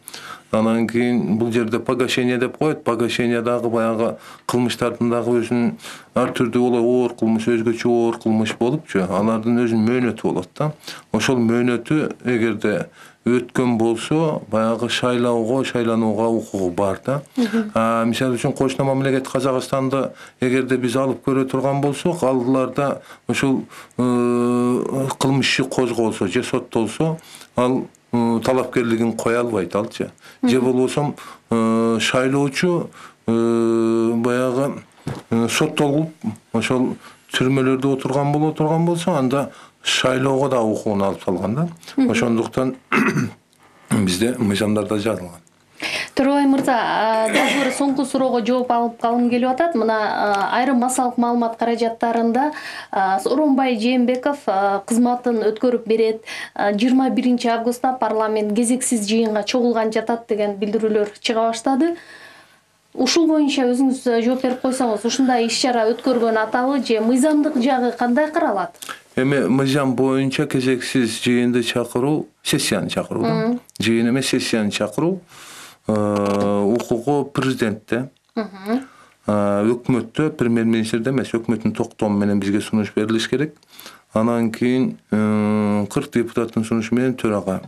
Анан кийин бул жерде погашение деп коет. Погашение дагы баягы кылмыштардын дагы өзүнүн ар түрдүү болот, оор кылмыш, өзгөчө оор кылмыш болупчу, алардын өзүнүн мөөнөтү болот да. Ошол мөөнөтү эгерде өткөн болсо, баягы шайланууга укугу бар да. Мисалы үчүн кошуна мамлекет Казакстанды эгерде биз алып көрө турган болсок, аларда ошол кылмыш иши козголсо же соттолсо, ал талапкерлигин кое албайт алчы. Же болбосо шайлоочу баягы соттолуп, ошол түрмөлөрдө отурган болсо, анда шайлоого да укугун алып салган да. Ошондуктан бизде мыйзамдарда жазылган. Төрөбай мырза, дагы бир соңку суроого жооп алып калгым келип атат. Мына айрым массалык маалымат каражаттарында Сооронбай Жээнбеков кызматын өткөрүп берет. 21 августта парламент кезексиз жыйынга чогулган жатат деген билдирүүлөр чыга баштады. Ушул боюнча өзүңүз жооп берип койсоңуз, ушундай иш-чара өткөргөн атабы же мыйзамдык жагы кандай каралат? Эми мыйзам боюнча кезексиз жыйынды чакыруу, сессияны чакыруу. Жыйын эмес, сессияны чакыруу укугу президентте, өкмөттө, премьер-министрде эмес, өкмөттүн токтому менен бизге сунуш берилиш керек. Анан кийин 40 депутаттын сунушу менен төрага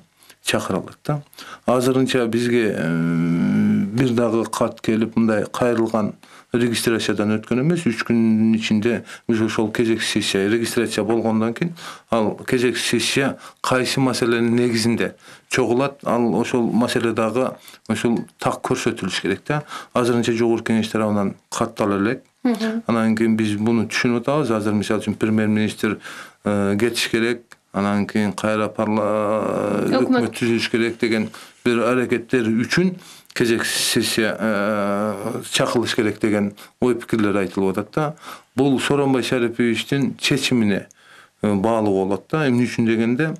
чакырылат да. Азырынча бизге бир дагы кат келип, мындай кайрылган регистрациядан өткөн эмес, 3 күндүн ичинде биз ошол кезекси сессия регистрация болгондон кийин ал кезекси сессия кайсы маселенин негизинде чогулат, ал ошол маселе дагы ошол так көрсөтүлүш керек да. Азырынча жогорку кеңеш тарабынан каттала элек. Анан кийин биз буну түшүнүп атабыз. Азыр мисалы үчүн премьер-министр кетиш керек, анан кийин кайра өкмөт түзүлүш керек деген бир аракеттер үчүн кезексиз сессия чакырылыш керек деген ой пикирлер айтылып атат да. Бул Сооронбай Шариповичтин чечимине баалуу болот да. Эмне үчүн дегенде,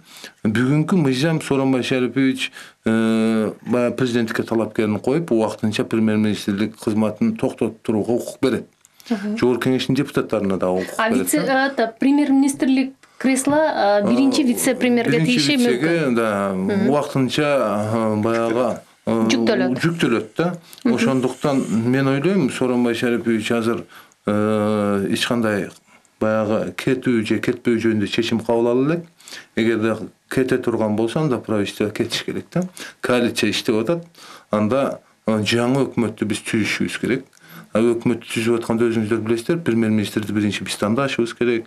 бүгүнкү мыйзам Сооронбай Шарипович президенттикке талапкерин коюп, убактынча премьер-министрлик кызматын токтотуп турууга укук берет. Жогорку кеңештин депутаттарына да укук берет. Премьер-министрлик кресло биринчи вице-премьерге тийиши мүмкүн. Да, убактынча баягы жүктөлөт да. Ошондуктан мен ойлойм, Сооронбай Шарипович азыр эч кандай баягы кетүү же кетпөө жөнүндө чечим кабыл ала элек. Эгерде кете турган болсо, анда правительство кетиш керек да. Коалиция иштеп атат. Анда жаңы өкмөттү биз түзүшүбүз керек. Өкмөттү түзүп атканда өзүңүздөр билесиздер, премьер-министрди биринчи биз тандашыбыз керек.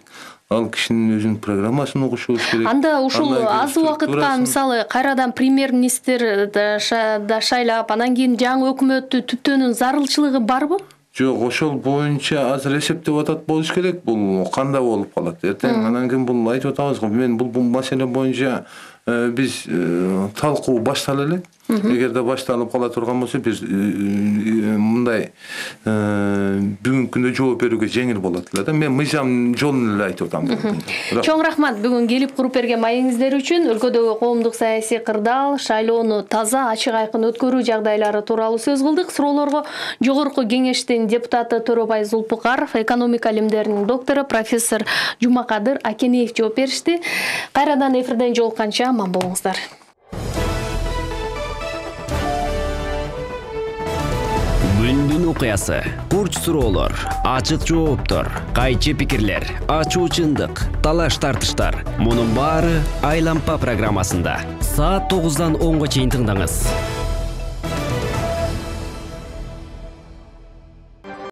Ал кишинин өзүнүн программасын угушубуз керек. Анда ушул аз убакытка мисалы кайрадан премьер-министр да шайлап, анан кийин жаңы өкмөттү түптөөнүн зарылчылыгы барбы? Жок, ошол боюнча азыр эсептеп атат болуш керек. Бул кандай болуп калат? Эртең анан кийин бул айтып атабыз го. Мен бул маселе боюнча биз талкуу баштала элек. Эгерде башталып кала турган болсо биз мындай бүгүнкү күндө жооп берүүгө жеңил болот эле да. Мен мыйзам жолун эле айтып атам. Чоң рахмат бүгүн келип куруп берген маегиңиздер үчүн. Өлкөдөгү коомдук саясий кырдаал, шайлоону таза, ачык айкын өткөрүү жагдайлары тууралуу сөз кылдык. Суроолорго Жогорку Кеңештин депутаты Торобай Зулпукаров, экономика илимдеринин доктору профессор Жумакадыр Акенеев жооп беришти. Кайрадан эфирден жолукканча аман болуңуздар. Күндүн окуясы, курч суроолор, ачык жооптор, кайчы пикирлер, ачуу чындык, талаш тартыштар. Мунун баары Айлампа программасында. Саат 9-дан 10-га чейин тыңдаңыз.